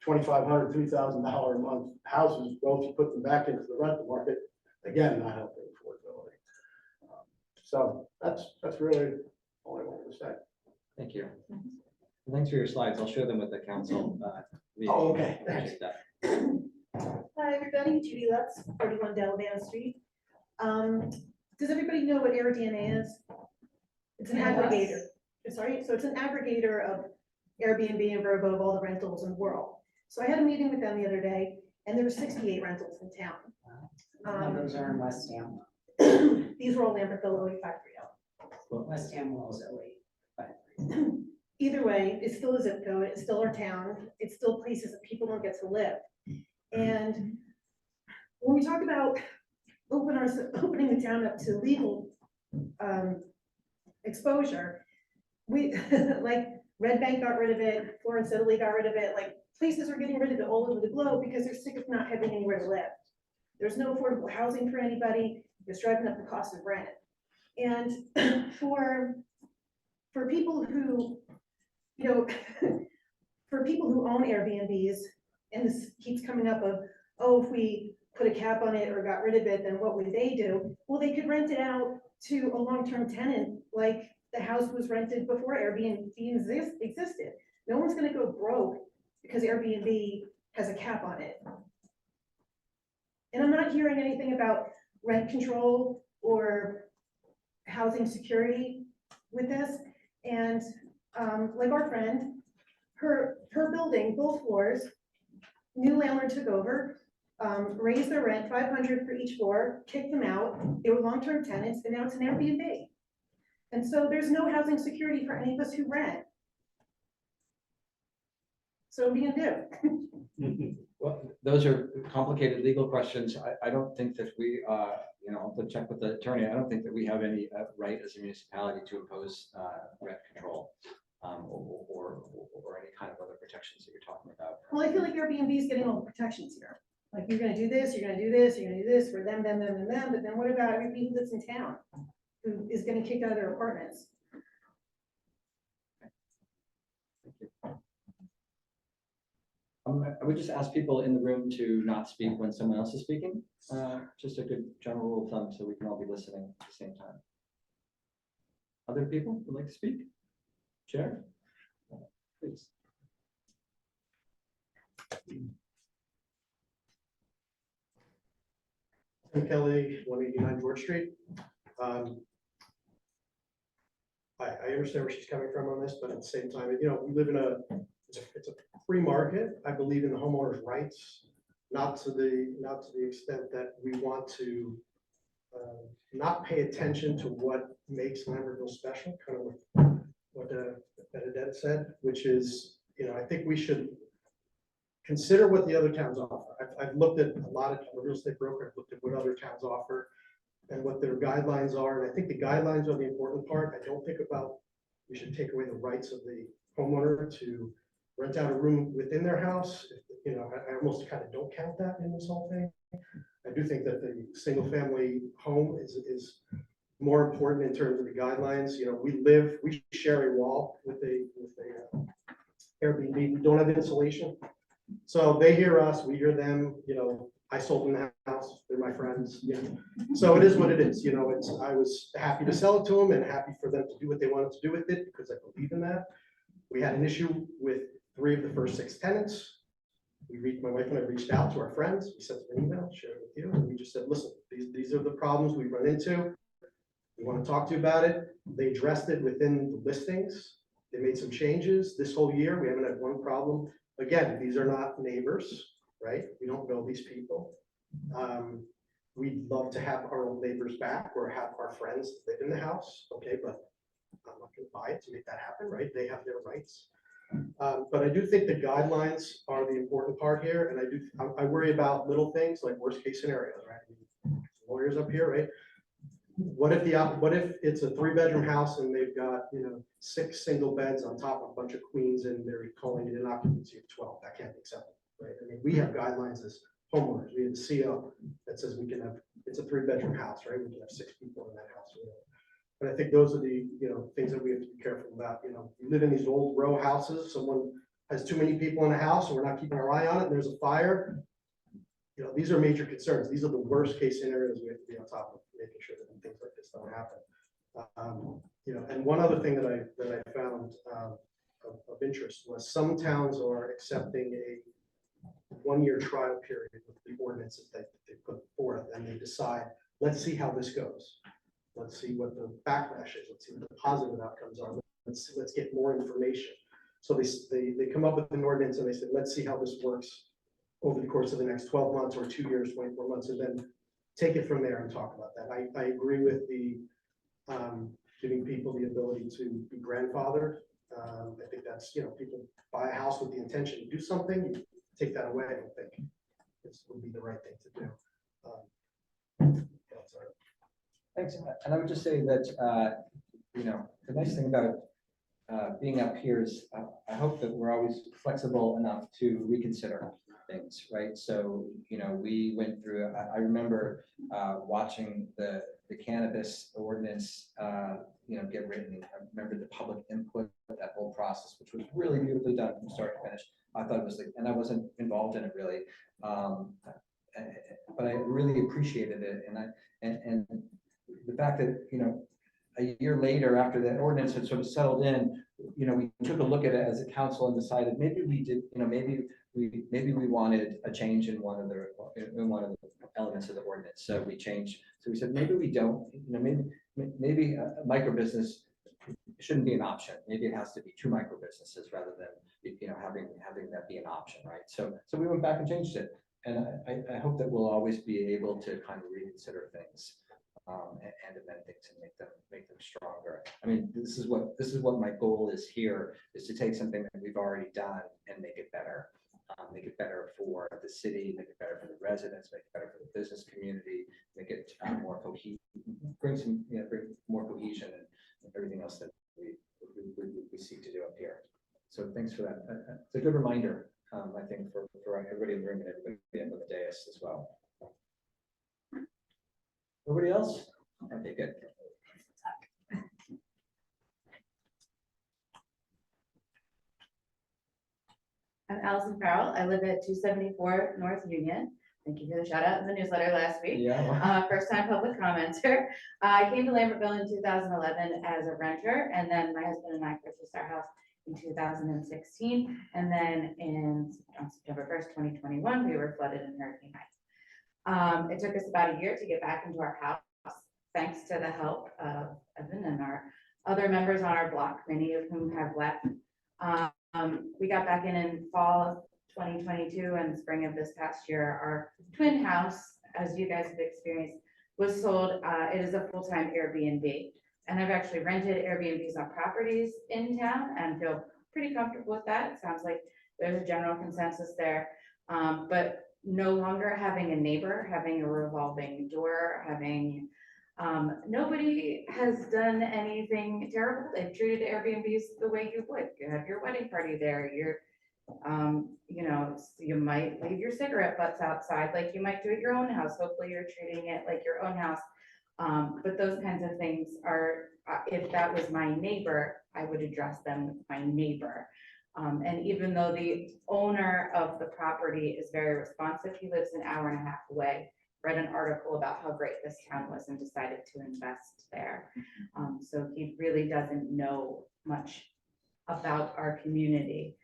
$2,500, $3,000 a month houses, well, if you put them back into the rental market, again, not helping affordability. So that's really all I wanted to say. Thank you. And thanks for your slides. I'll share them with the council. Meeting. Oh, okay. Appreciate that. Hi, everybody, Judy Lutz, 41 Delavana Street. Does everybody know what Airdna is? It's an aggregator. Sorry, so it's an aggregator of Airbnb and Vrbo of all the rentals in the world. So I had a meeting with them the other day, and there were 68 rentals in town. Those are in West Ham. These were all Lambertville 0530. West Ham was 0853. Either way, it's still a zip code, it's still our town, it's still places that people don't get to live. And when we talk about opening the town up to legal exposure, we, like Red Bank got rid of it, Florence, Italy got rid of it, like places are getting rid of it all over the globe because they're sick of not having anywhere to live. There's no affordable housing for anybody, it's driving up the cost of rent. And for people who, you know, for people who own Airbnbs, and this keeps coming up of, oh, if we put a cap on it or got rid of it, then what would they do? Well, they could rent it out to a long-term tenant, like the house was rented before Airbnb existed. No one's gonna go broke because Airbnb has a cap on it. And I'm not hearing anything about rent control or housing security with this. And like our friend, her building, both floors, new landlord took over, raised their rent $500 for each floor, kicked them out. They were long-term tenants, and now it's an Airbnb. And so there's no housing security for any of us who rent. So what are you gonna do? Well, those are complicated legal questions. I don't think that we, you know, I'll have to check with the attorney. I don't think that we have any right as a municipality to impose rent control or any kind of other protections that you're talking about. Well, I feel like Airbnb is getting all the protections here. Like, you're gonna do this, you're gonna do this, you're gonna do this for them, and them, but then what about everybody who lives in town? Who is getting kicked out of their apartments? Thank you. I would just ask people in the room to not speak when someone else is speaking. Just a good general rule of thumb, so we can all be listening at the same time. Other people would like to speak? Chair? Please. Tim Kelly, 189 George Street. I understand where she's coming from on this, but at the same time, you know, we live in it's a free market. I believe in the homeowner's rights, not to the extent that we want to not pay attention to what makes Lambertville special, kind of what Benedetta said, which is, you know, I think we should consider what the other towns offer. I've looked at a lot of real estate broker, I've looked at what other towns offer and what their guidelines are. And I think the guidelines are the important part. I don't think we should take away the rights of the homeowner to rent out a room within their house. You know, I almost kind of don't count that in this whole thing. I do think that the single family home is more important in terms of the guidelines. You know, we share a wall with a Airbnb. We don't have insulation. So they hear us, we hear them, you know, I sold them the house, they're my friends, you know. So it is what it is, you know, I was happy to sell it to them and happy for them to do what they wanted to do with it because I believe in that. We had an issue with 3 of the first 6 tenants. My wife and I reached out to our friends, we sent them an email, shared it with you, and we just said, listen, these are the problems we run into. We want to talk to you about it. They addressed it within the listings. They made some changes this whole year. We haven't had one problem. Again, these are not neighbors, right? We don't know these people. We'd love to have our own neighbors back or have our friends live in the house, okay, but I'm not gonna buy it to make that happen, right? They have their rights. But I do think the guidelines are the important part here, and I worry about little things like worst case scenarios, right? Lawyers up here, right? What if it's a 3-bedroom house and they've got, you know, 6 single beds on top of a bunch of queens and they're calling it an occupancy of 12? That can't be acceptable, right? I mean, we have guidelines as homeowners. We have a CO that says we can have, it's a 3-bedroom house, right? We can have 6 people in that house. But I think those are the, you know, things that we have to be careful about. You know, you live in these old row houses, someone has too many people in a house and we're not keeping our eye on it, and there's a fire. You know, these are major concerns. These are the worst case scenarios we have to be on top of, making sure that things like this don't happen. You know, and one other thing that I found of interest was some towns are accepting a 1-year trial period with the ordinances that they put forth, and they decide, let's see how this goes. Let's see what the backlash is. Let's see what the positive outcomes are. Let's get more information. So they come up with an ordinance and they said, let's see how this works over the course of the next 12 months or 2 years, 24 months, and then take it from there and talk about that. I agree with the giving people the ability to be grandfathered. I think that's, you know, people buy a house with the intention to do something, you take that away. I don't think this would be the right thing to do. That's our- Thanks, and I would just say that, you know, the nice thing about being up here is I hope that we're always flexible enough to reconsider things, right? So, you know, we went through, I remember watching the cannabis ordinance, you know, get written. I remember the public input, that whole process, which was really beautifully done from start to finish. I thought it was like, and I wasn't involved in it really, but I really appreciated it. And the fact that, you know, a year later, after that ordinance had sort of settled in, you know, we took a look at it as a council and decided maybe we did, you know, maybe we wanted a change in one of the elements of the ordinance. So we changed. So we said maybe we don't. You know, maybe a micro business shouldn't be an option. Maybe it has to be 2 micro businesses rather than, you know, having that be an option, right? So we went back and changed it, and I hope that we'll always be able to kind of reconsider things. And amend things and make them stronger. I mean, this is what my goal is here, is to take something that we've already done and make it better. Make it better for the city, make it better for the residents, make it better for the business community, make it more cohesive, bring more cohesion and everything else that we seek to do up here. So thanks for that. It's a good reminder, I think, for everybody in the room and everybody on the dais as well. Nobody else? Okay, good. I'm Allison Farrell. I live at 274 North Union. Thank you for the shout out in the newsletter last week. Yeah. First time public commenter. I came to Lambertville in 2011 as a renter, and then my husband and I purchased our house in 2016. And then on September 1st, 2021, we were flooded in Hurricane Ike. It took us about a year to get back into our house, thanks to the help of Evan and our other members on our block, many of whom have left. We got back in fall of 2022 and spring of this past year. Our twin house, as you guys have experienced, was sold. It is a full-time Airbnb, and I've actually rented Airbnbs on properties in town and feel pretty comfortable with that. It sounds like there's a general consensus there, but no longer having a neighbor, having a revolving door, having nobody has done anything terrible. They've treated Airbnbs the way you would. You have your wedding party there. You're, you know, you might leave your cigarette butts outside like you might do at your own house. Hopefully you're treating it like your own house. But those kinds of things are, if that was my neighbor, I would address them with my neighbor. And even though the owner of the property is very responsive, he lives an hour and a half away. Read an article about how great this town was and decided to invest there. So he really doesn't know much about our community.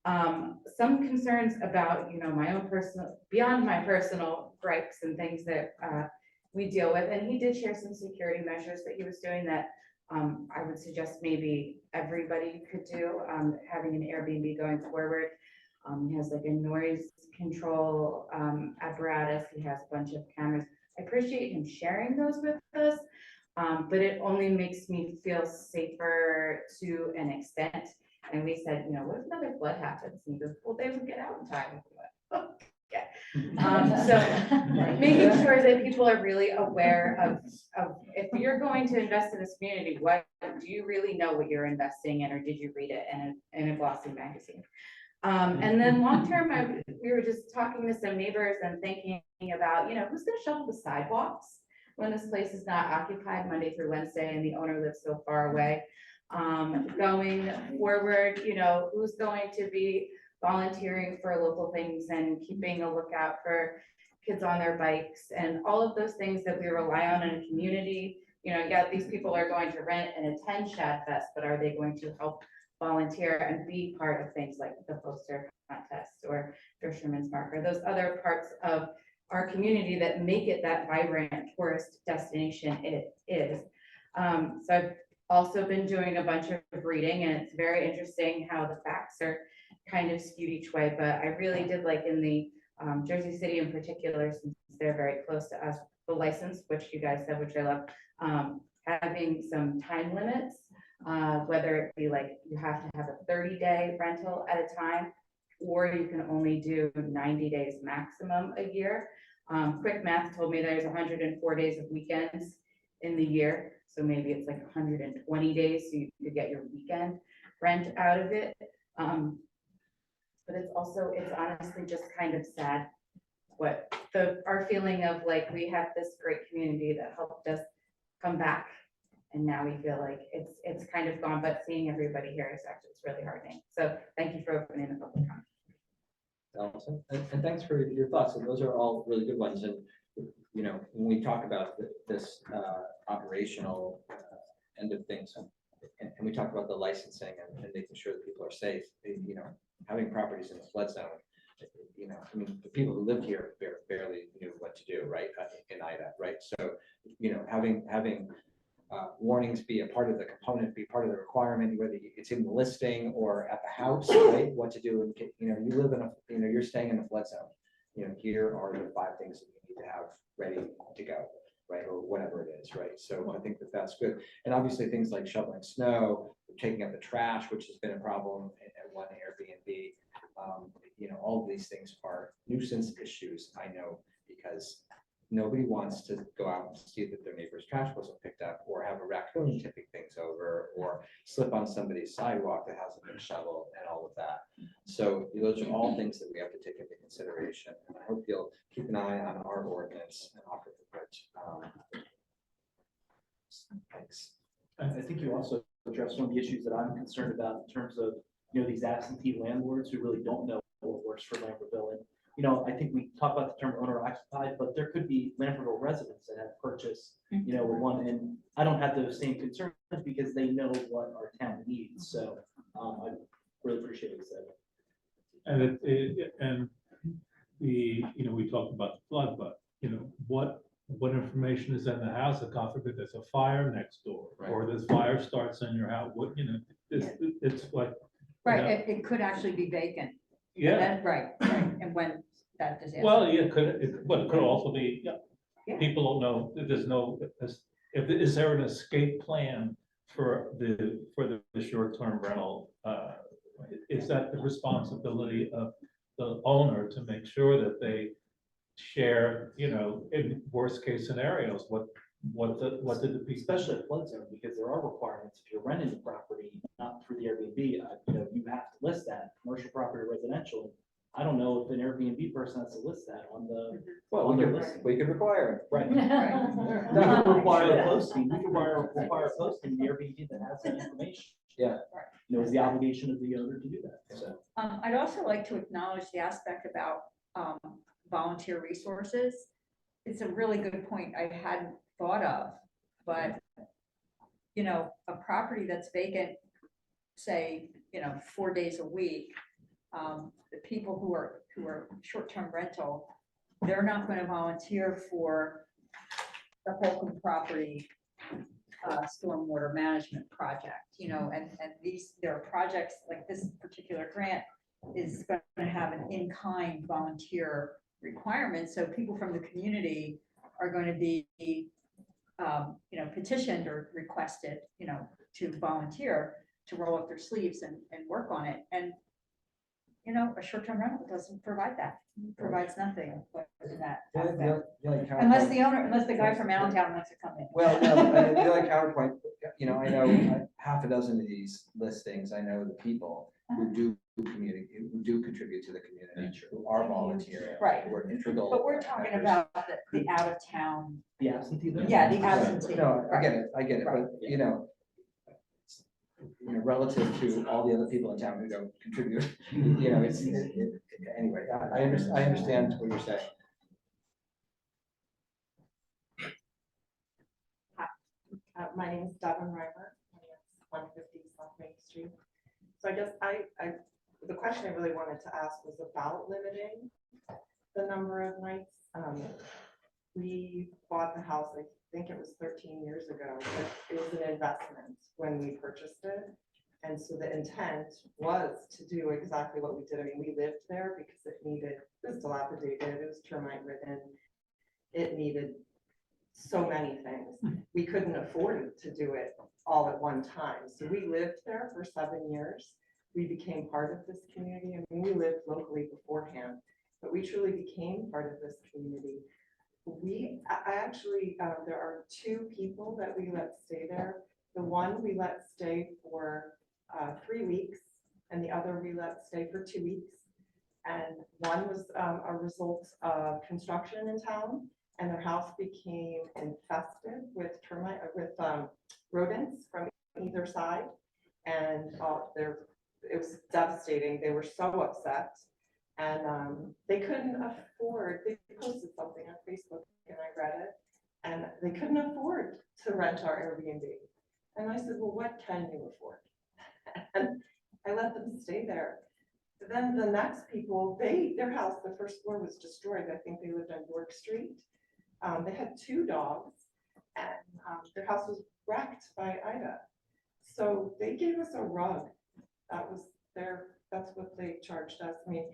Some concerns about, you know, my own personal, beyond my personal gripes and things that we deal with. And he did share some security measures that he was doing that I would suggest maybe everybody could do, having an Airbnb going forward. He has like a noise control apparatus. He has a bunch of cameras. I appreciate him sharing those with us, but it only makes me feel safer to an extent. And we said, you know, what if another flood happens? And he goes, well, they would get out in time. Okay. So making sure that people are really aware of if you're going to invest in this community, what do you really know what you're investing in, or did you read it in a glossy magazine? And then long term, we were just talking to some neighbors and thinking about, you know, who's going to shovel the sidewalks when this place is not occupied Monday through Wednesday and the owner lives so far away. Going forward, you know, who's going to be volunteering for local things and keeping a lookout for kids on their bikes and all of those things that we rely on in a community. You know, yeah, these people are going to rent and attend Shad Fest, but are they going to help volunteer and be part of things like the poster contest or Fisherman's Market, those other parts of our community that make it that vibrant tourist destination it is. So I've also been doing a bunch of reading, and it's very interesting how the facts are kind of skewed each way, but I really did like in the Jersey City in particular, since they're very close to us, the license, which you guys said, which I love, having some time limits, whether it be like you have to have a 30-day rental at a time, or you can only do 90 days maximum a year. Quick math told me there's 104 days of weekends in the year. So maybe it's like 120 days, so you could get your weekend rent out of it. But it's honestly just kind of sad what our feeling of like, we have this great community that helped us come back. And now we feel like it's kind of gone, but seeing everybody here is actually, it's really heartening. So thank you for opening the public comment. Allison, and thanks for your thoughts, and those are all really good ones. And you know, when we talk about this operational end of things, and we talk about the licensing and making sure that people are safe, you know, having properties in the flood zone, you know, I mean, the people who lived here barely knew what to do, right, in Ida, right? So, you know, having warnings be a part of the component, be part of the requirement, whether it's in the listing or at the house, right? What to do, and you know, you live in you're staying in a flood zone. You know, here are the 5 things that you need to have ready to go, right? Or whatever it is, right? So I think that that's good. And obviously things like shoveling snow, taking up the trash, which has been a problem at one Airbnb. You know, all of these things are nuisance issues, I know, because nobody wants to go out and see that their neighbor's trash wasn't picked up, or have a raccoon tipping things over, or slip on somebody's sidewalk that hasn't been shoveled, and all of that. So those are all things that we have to take into consideration. And I hope you'll keep an eye on our ordinance and offer the thanks. I think you also addressed one of the issues that I'm concerned about in terms of, you know, these absentee landlords who really don't know what works for Lambertville. And, you know, I think we talk about the term owner occupied, but there could be Lambertville residents that have purchased, you know, one, and I don't have those same concerns because they know what our town needs. So I really appreciate what you said. And and the, you know, we talked about the flood, but you know, what information is in the house? If God forbid there's a fire next door, or this fire starts in your house, what, you know, it's like. Right, it could actually be vacant. Yeah. That's right, and when that disaster. Well, yeah, but it could also be, people don't know, there's no, is there an escape plan for the short-term rental? Is that the responsibility of the owner to make sure that they share, you know, in worst case scenarios, what did the people? Especially a flood zone, because there are requirements. If you're renting the property, not through the Airbnb, you know, you have to list that commercial property, or residential. I don't know if an Airbnb person has to list that on the. Well, we could require it. Right. We could require a posting, we could require a posting in the Airbnb that has that information. Yeah. You know, it's the obligation of the owner to do that, so. I'd also like to acknowledge the aspect about volunteer resources. It's a really good point I hadn't thought of, but you know, a property that's vacant, say, you know, 4 days a week, the people who are short-term rental, they're not going to volunteer for the Holcomb property stormwater management project, you know, and there are projects like this particular grant is going to have an in-kind volunteer requirement. So people from the community are going to be, you know, petitioned or requested, you know, to volunteer to roll up their sleeves and work on it. And, you know, a short-term rental doesn't provide that. It provides nothing but that. Unless the guy from Allentown wants to come in. Well, no, the other counterpoint, you know, I know half a dozen of these listings, I know the people who do contribute to the community, who are volunteering. Right. Who are integral. But we're talking about the out of town. The absentee. Yeah, the absentee. No, I right. get it, but you know, you know, relative to all the other people in town who don't contribute, you know, anyway, I understand what you're saying. My name is Devin Reimer, 150 South Main Street. So I guess the question I really wanted to ask was about limiting the number of nights. We bought the house, I think it was 13 years ago, but it was an investment when we purchased it. And so the intent was to do exactly what we did. I mean, we lived there because it was dilapidated, it was termite ridden, it needed so many things. We couldn't afford to do it all at one time. So we lived there for 7 years. We became part of this community. I mean, we lived locally beforehand, but we truly became part of this community. I actually, there are 2 people that we let stay there. The one we let stay for 3 weeks, and the other we let stay for 2 weeks. And one was a result of construction in town, and their house became infested with termite, with rodents from either side. And it was devastating. They were so upset. And they couldn't afford, they posted something on Facebook and I read it, and they couldn't afford to rent our Airbnb. And I said, well, what can you afford? And I let them stay there. But then the next people, their house, the first floor was destroyed. I think they lived on York Street. They had 2 dogs, and their house was wrecked by Ida. So they gave us a rug. That's what they charged us. I mean,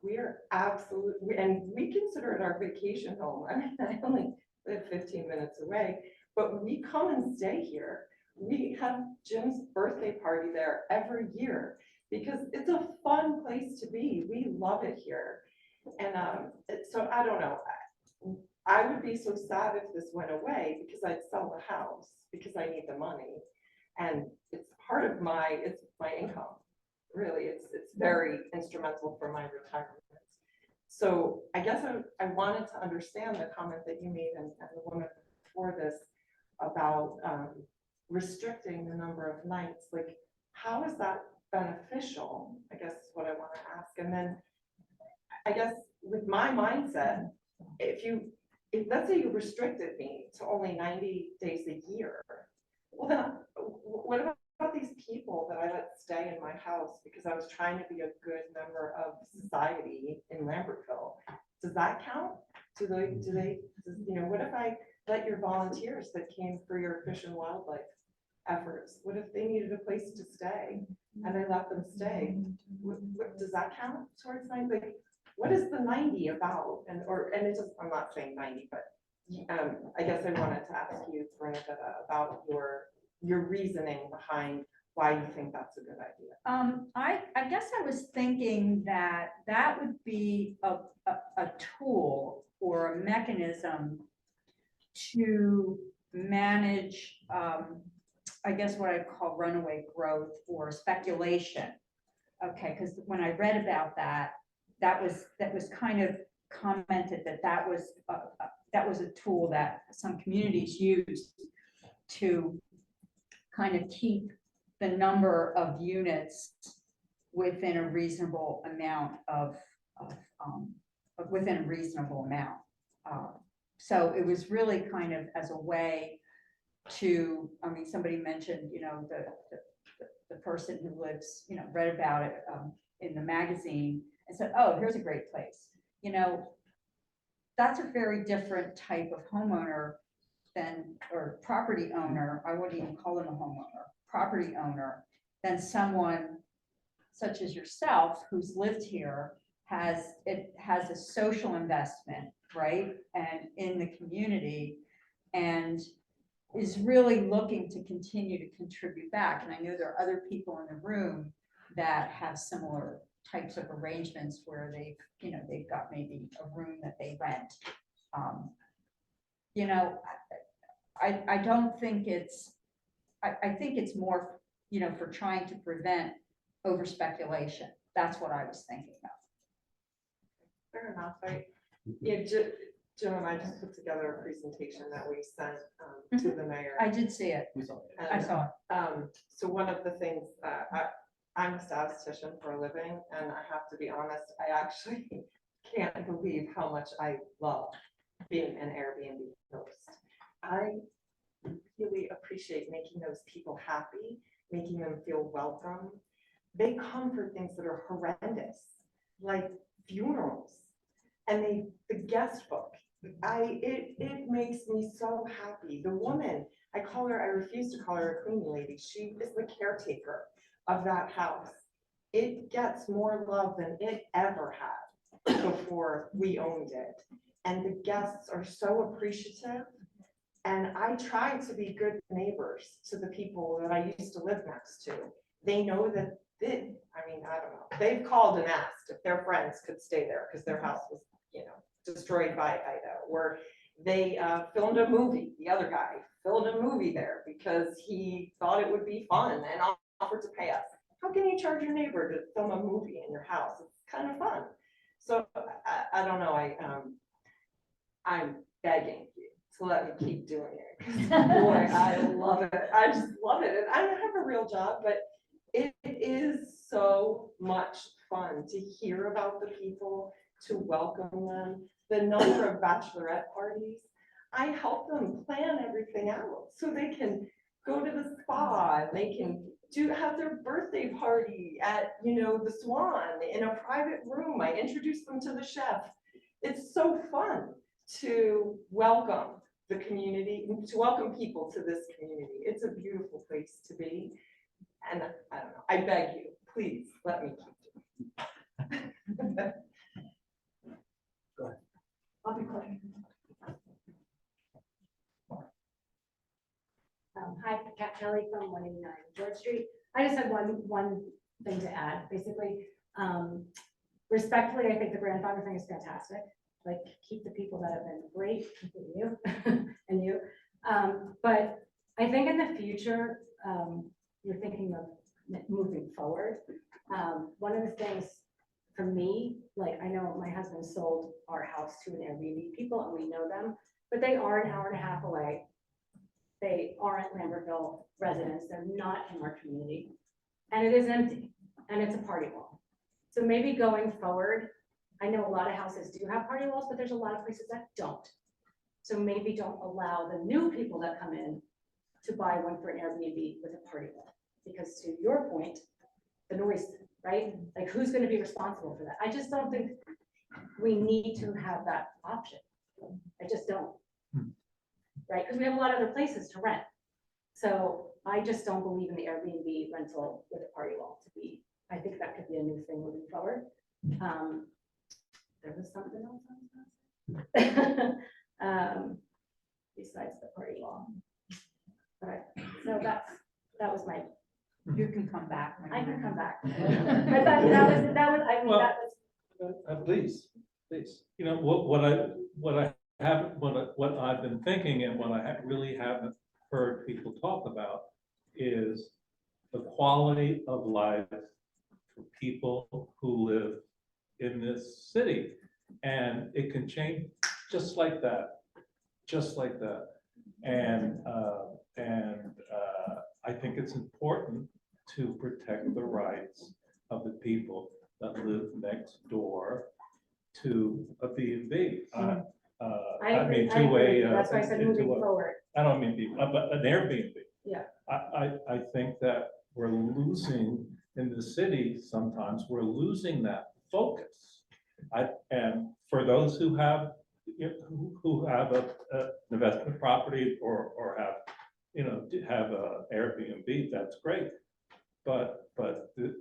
we're absolutely, and we consider it our vacation home. I mean, I only live 15 minutes away, but we come and stay here. We have Jim's birthday party there every year because it's a fun place to be. We love it here. And so I don't know. I would be so sad if this went away because I'd sell the house because I need the money. And it's part of it's my income. Really, it's very instrumental for my retirement. So I guess I wanted to understand the comment that you made and the woman before this about restricting the number of nights. Like, how is that beneficial? I guess is what I want to ask. And then I guess with my mindset, if let's say you restricted me to only 90 days a year, well then what about these people that I let stay in my house because I was trying to be a good member of society in Lambertville? Does that count? Do they, you know, what if I let your volunteers that came for your fish and wildlife efforts, what if they needed a place to stay and I let them stay? What does that count towards 90? Like, what is the 90 about? And it's just, I'm not saying 90, but I guess I wanted to ask you, Veronica, about your reasoning behind why you think that's a good idea. I guess I was thinking that would be a tool or a mechanism to manage, I guess what I call runaway growth or speculation. Okay, because when I read about that was kind of commented that was a tool that some communities use to kind of keep the number of units within a reasonable amount so it was really kind of as a way to, I mean, somebody mentioned, you know, the person who lives, you know, read about it in the magazine and said, oh, here's a great place. You know, that's a very different type of homeowner or property owner. I wouldn't even call them a homeowner, property owner, than someone such as yourself who's lived here, has a social investment, right? And in the community, and is really looking to continue to contribute back. And I know there are other people in the room that have similar types of arrangements where they've got maybe a room that they rent. You know, I don't think I think it's more, you know, for trying to prevent over speculation. That's what I was thinking of. Fair enough. Jim and I just put together a presentation that we sent to the mayor. I did see it. I And, saw it. So one of the things, I'm a statistician for a living, and I have to be honest, I actually can't believe how much I love being an Airbnb host. I really appreciate making those people happy, making them feel welcome. They come for things that are horrendous, like funerals, and the guest book. It makes me so happy. The woman, I refuse to call her a cleaning lady. She is the caretaker of that house. It gets more love than it ever had before we owned it. And the guests are so appreciative. And I try to be good neighbors to the people that I used to live next to. They know that, I don't know. They've called and asked if their friends could stay there because their house was, destroyed by Ida, or they filmed a movie. The other guy filmed a movie there because he thought it would be fun and offered to pay us. How can you charge your neighbor to film a movie in your house? It's kind of fun. So I don't know. I'm begging you to let me keep doing it. 'Cause boy, I love it. I just love it. And I don't have a real job, but it is so much fun to hear about the people, to welcome them. The number of bachelorette parties, I help them plan everything out so they can go to the spa, and they can have their birthday party at, the Swan in a private room. I introduce them to the chef. It's so fun to welcome the community, to welcome people to this community. It's a beautiful place to be. And I don't know, I beg you, please let me keep doing it. I'll be quiet. Hi, Kat Kelly from 189 George Street. I just had one thing to add, basically. Respectfully, I think the grandfather thing is fantastic. Like, keep the people that have been great, including you and you. But I think in the future, you're thinking of moving forward. One of the things for me, like, I know my husband sold our house to an Airbnb people, and we know them, but they are an hour and a half away. They aren't Lambertville residents. They're not in our community. And it is empty, and it's a party wall. So maybe going forward, I know a lot of houses do have party walls, but there's a lot of places that don't. So maybe don't allow the new people that come in to buy one for an Airbnb with a party wall. Because to your point, the noise, right? Like, who's going to be responsible for that? I just don't think we need to have that option. I just don't. Right? Because we have a lot of other places to rent. So I just don't believe in the Airbnb rental with a party wall to be. I think that could be a new thing moving forward. There was something else I was gonna say. Besides the party wall. But so that was my. You can come back. I can come back. But that was, I mean, Well, that was. Please. What I've been thinking and what I really haven't heard people talk about is the quality of life for people who live in this city. And it can change just like that, And I think it's important to protect the rights of the people that live next door to a B&B. I mean, to a. That's why I said moving forward. I don't mean, but an Airbnb. Yeah. I think that we're losing in the city, sometimes we're losing that focus. And for those who have, who have an investment property or have, have a Airbnb, that's great. But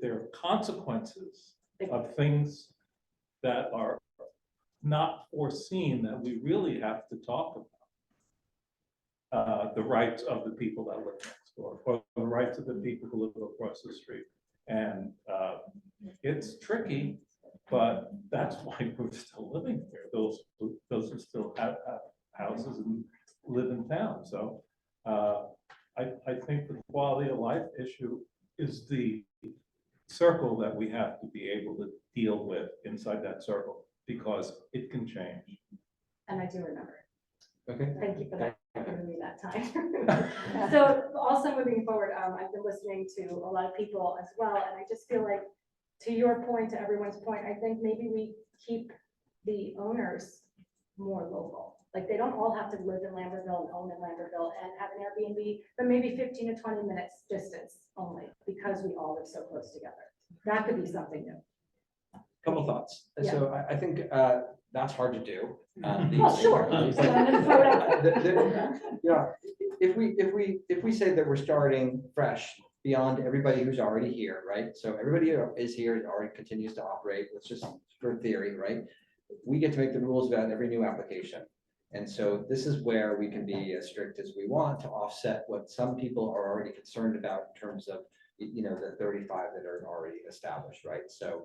there are consequences of things that are not foreseen that we really have to talk about. The rights of the people that live next door, or the rights of the people who live across the street. And it's tricky, but that's why we're still living here. Those who still have houses and live in town. So I think the quality of life issue is the circle that we have to be able to deal with inside that circle, because it can change. and I do remember. Okay. Thank you for that, giving me that time. So also moving forward, I've been listening to a lot of people as well, and I just feel like, to your point, to everyone's point, I think maybe we keep the owners more local. Like, they don't all have to live in Lambertville and own in Lambertville and have an Airbnb, but maybe 15 to 20 minutes distance only, because we all live so close together. That could be something new. Couple thoughts. Yeah. So I think that's hard to do. Well, sure. It's So I'm gonna throw it out there. You know, if we say that we're starting fresh beyond everybody who's already here, right? So everybody who is here already continues to operate. Let's just, for theory, right? We get to make the rules about every new application. And so this is where we can be as strict as we want to offset what some people are already concerned about in terms of, you know, the 35 that are already established, right? So,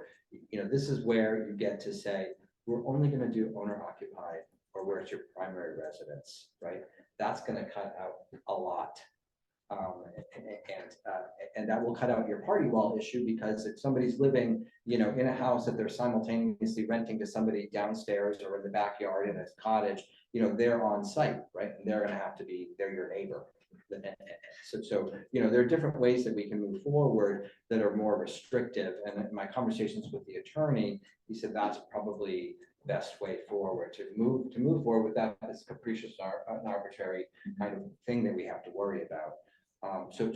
you know, this is where you get to say, we're only going to do owner occupied or where it's your primary residence, right? That's going to cut out a lot. And that will cut out your party wall issue, because if somebody's living, you know, in a house that they're simultaneously renting to somebody downstairs or in the backyard in a cottage, you know, they're on site, right? And they're gonna have to be, they're your neighbor. So, you know, there are different ways that we can move forward that are more restrictive. And in my conversations with the attorney, he said that's probably the best way forward, to move forward without this capricious and arbitrary kind of thing that we have to worry about. So,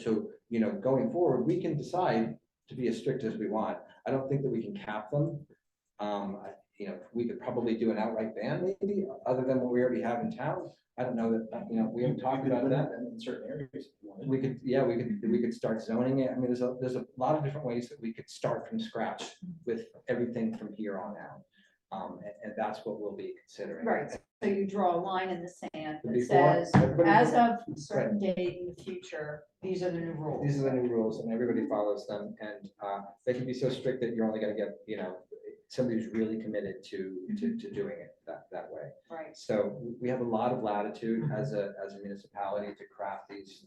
you know, going forward, we can decide to be as strict as we want. I don't think that we can cap them. You know, we could probably do an outright ban maybe, other than what we already have in town. I don't know that, you know, we haven't talked about that. In certain areas. We could, yeah, we could start zoning it. I mean, there's a lot of different ways that we could start from scratch with everything from here on out. And that's what we'll be considering. Right, so you draw a line in the sand that Before, says, everybody- as of a certain date in the future, these are the new rules. These are the new rules and everybody follows them, and they can be so strict that you're only gonna get, you know, somebody who's really committed to doing it that way. Right. So we have a lot of latitude as a municipality to craft this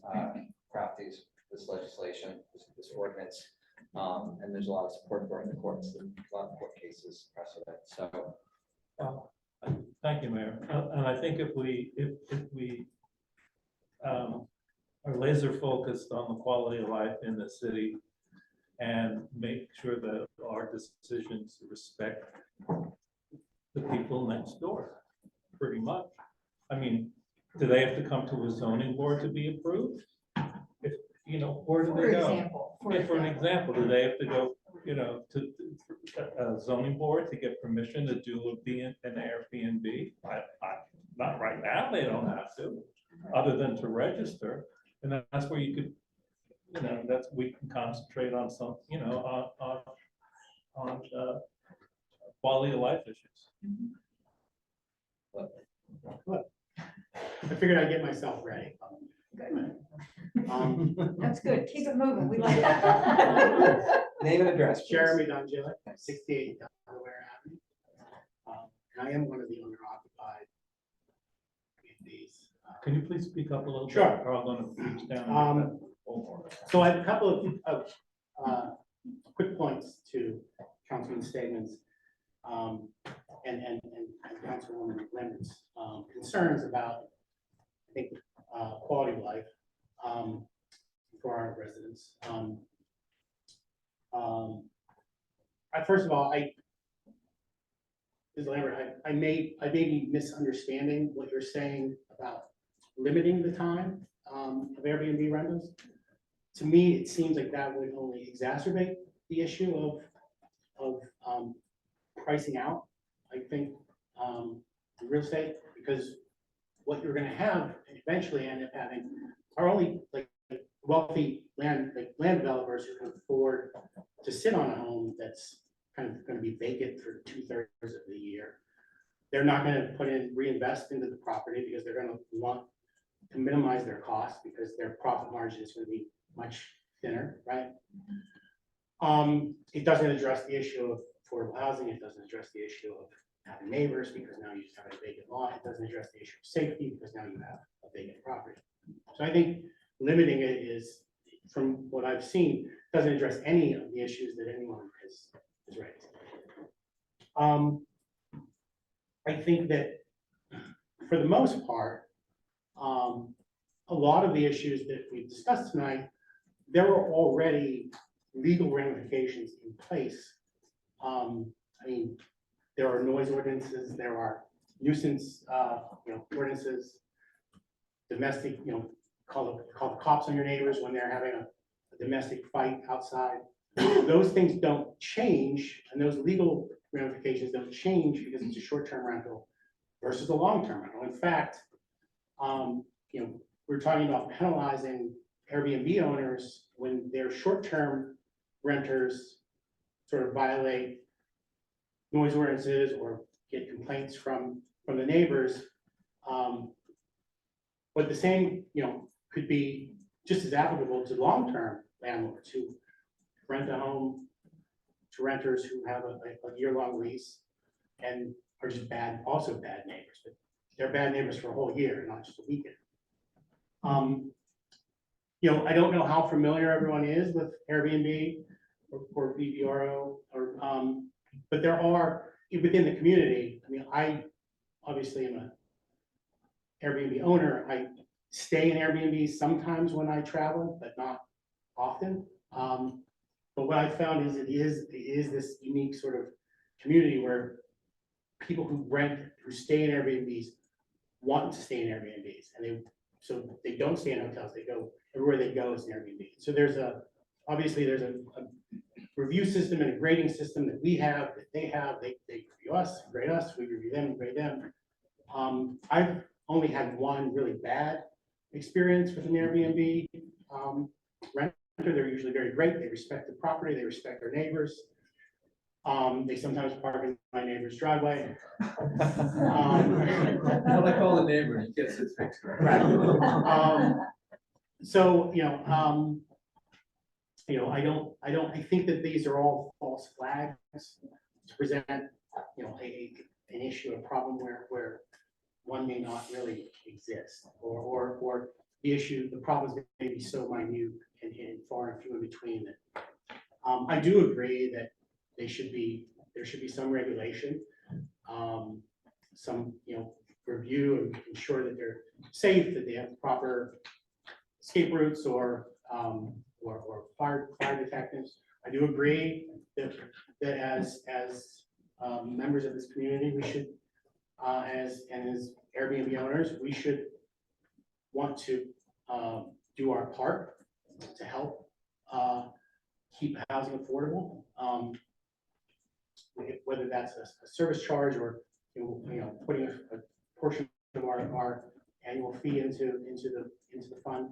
legislation, this ordinance. And there's a lot of support for it in the courts, a lot of court cases precedent, so. Thank you, Mayor. And I think if we are laser focused on the quality of life in the city and make sure that our decisions respect the people next door, pretty much. I mean, do they have to come to a zoning board to be approved? If, you know, where do they go? For an example, do they have to go, you know, to a zoning board to get permission to do an Airbnb? Not right now, they don't have to, other than to register. And that's where you could, you know, we can concentrate on some, you know, on quality of life issues. I figured I'd get myself ready. That's good, keep it moving, we like that. Name and address, please. Jeremy Donjilla, 68 Delaware Avenue. And I am one of the owner occupied communities. Can you please speak up a little bit? Sure. Or I'm gonna reach down. So I have a couple of quick points to Councilman's statements and Councilwoman Lemons' concerns about, I think, quality of life for our residents. First of all, Ms. Lambert, I may be misunderstanding what you're saying about limiting the time of Airbnb rentals. To me, it seems like that would only exacerbate the issue of pricing out, I think, real estate, because what you're gonna have eventually end up having are only like wealthy land developers who can afford to sit on a home that's kind of gonna be vacant for 2/3 of the year. They're not gonna reinvest into the property because they're gonna want to minimize their costs because their profit margin is gonna be much thinner, right? It doesn't address the issue of affordable housing. It doesn't address the issue of having neighbors because now you just have a vacant lot. It doesn't address the issue of safety because now you have a vacant property. So I think limiting it is, from what I've seen, doesn't address any of the issues that anyone has raised. I think that for the most part, a lot of the issues that we've discussed tonight, there were already legal ramifications in place. I mean, there are noise ordinances, there are nuisance, ordinances, domestic, call the cops on your neighbors when they're having a domestic fight outside. Those things don't change, and those legal ramifications don't change because it's a short-term rental versus a long-term rental. In fact, we're talking about penalizing Airbnb owners when their short-term renters sort of violate noise ordinances or get complaints from the neighbors. But the same, could be just as applicable to long-term landlords who rent a home to renters who have a year-long lease and are just also bad neighbors, but they're bad neighbors for a whole year, not just a weekend. I don't know how familiar everyone is with Airbnb or VPRO, but there are within the community. I mean, I obviously am an Airbnb owner. I stay in Airbnb sometimes when I travel, but not often. But what I found is it is this unique sort of community where people who stay in Airbnbs want to stay in Airbnbs, and they don't stay in hotels. They go everywhere they go is an Airbnb. So obviously there's a review system and a grading system that we have, that they have. They review us, grade us, we review them, grade them. I've only had one really bad experience with an Airbnb renter. They're usually very great. They respect the property. They respect their neighbors. They sometimes park in my neighbor's driveway. Well, I call the neighbor and he gets his fixed. Right. I think that these are all false flags to present, an issue, a problem where one may not really exist, or the problems may be so minute and far and few in between that. I do agree that there should be some regulation, some review and ensure that they're safe, that they have proper escape routes or fire detectives. I do agree that as members of this community, we should, as Airbnb owners, we should want to do our part to help keep housing affordable. Whether that's a service charge or putting a portion of our annual fee into the fund.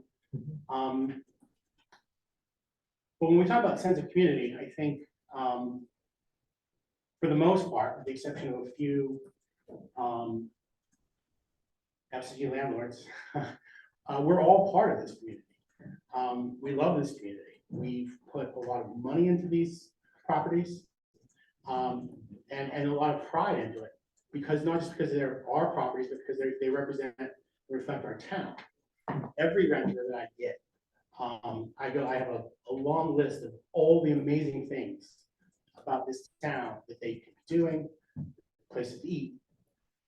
But when we talk about sense of community, I think for the most part, with the exception of a few absentee landlords, we're all part of this community. We love this community. We've put a lot of money into these properties and a lot of pride into it, because not just because they're our properties, but because they represent and reflect our town. Every renter that I get, I have a long list of all the amazing things about this town that they could be doing, places to eat,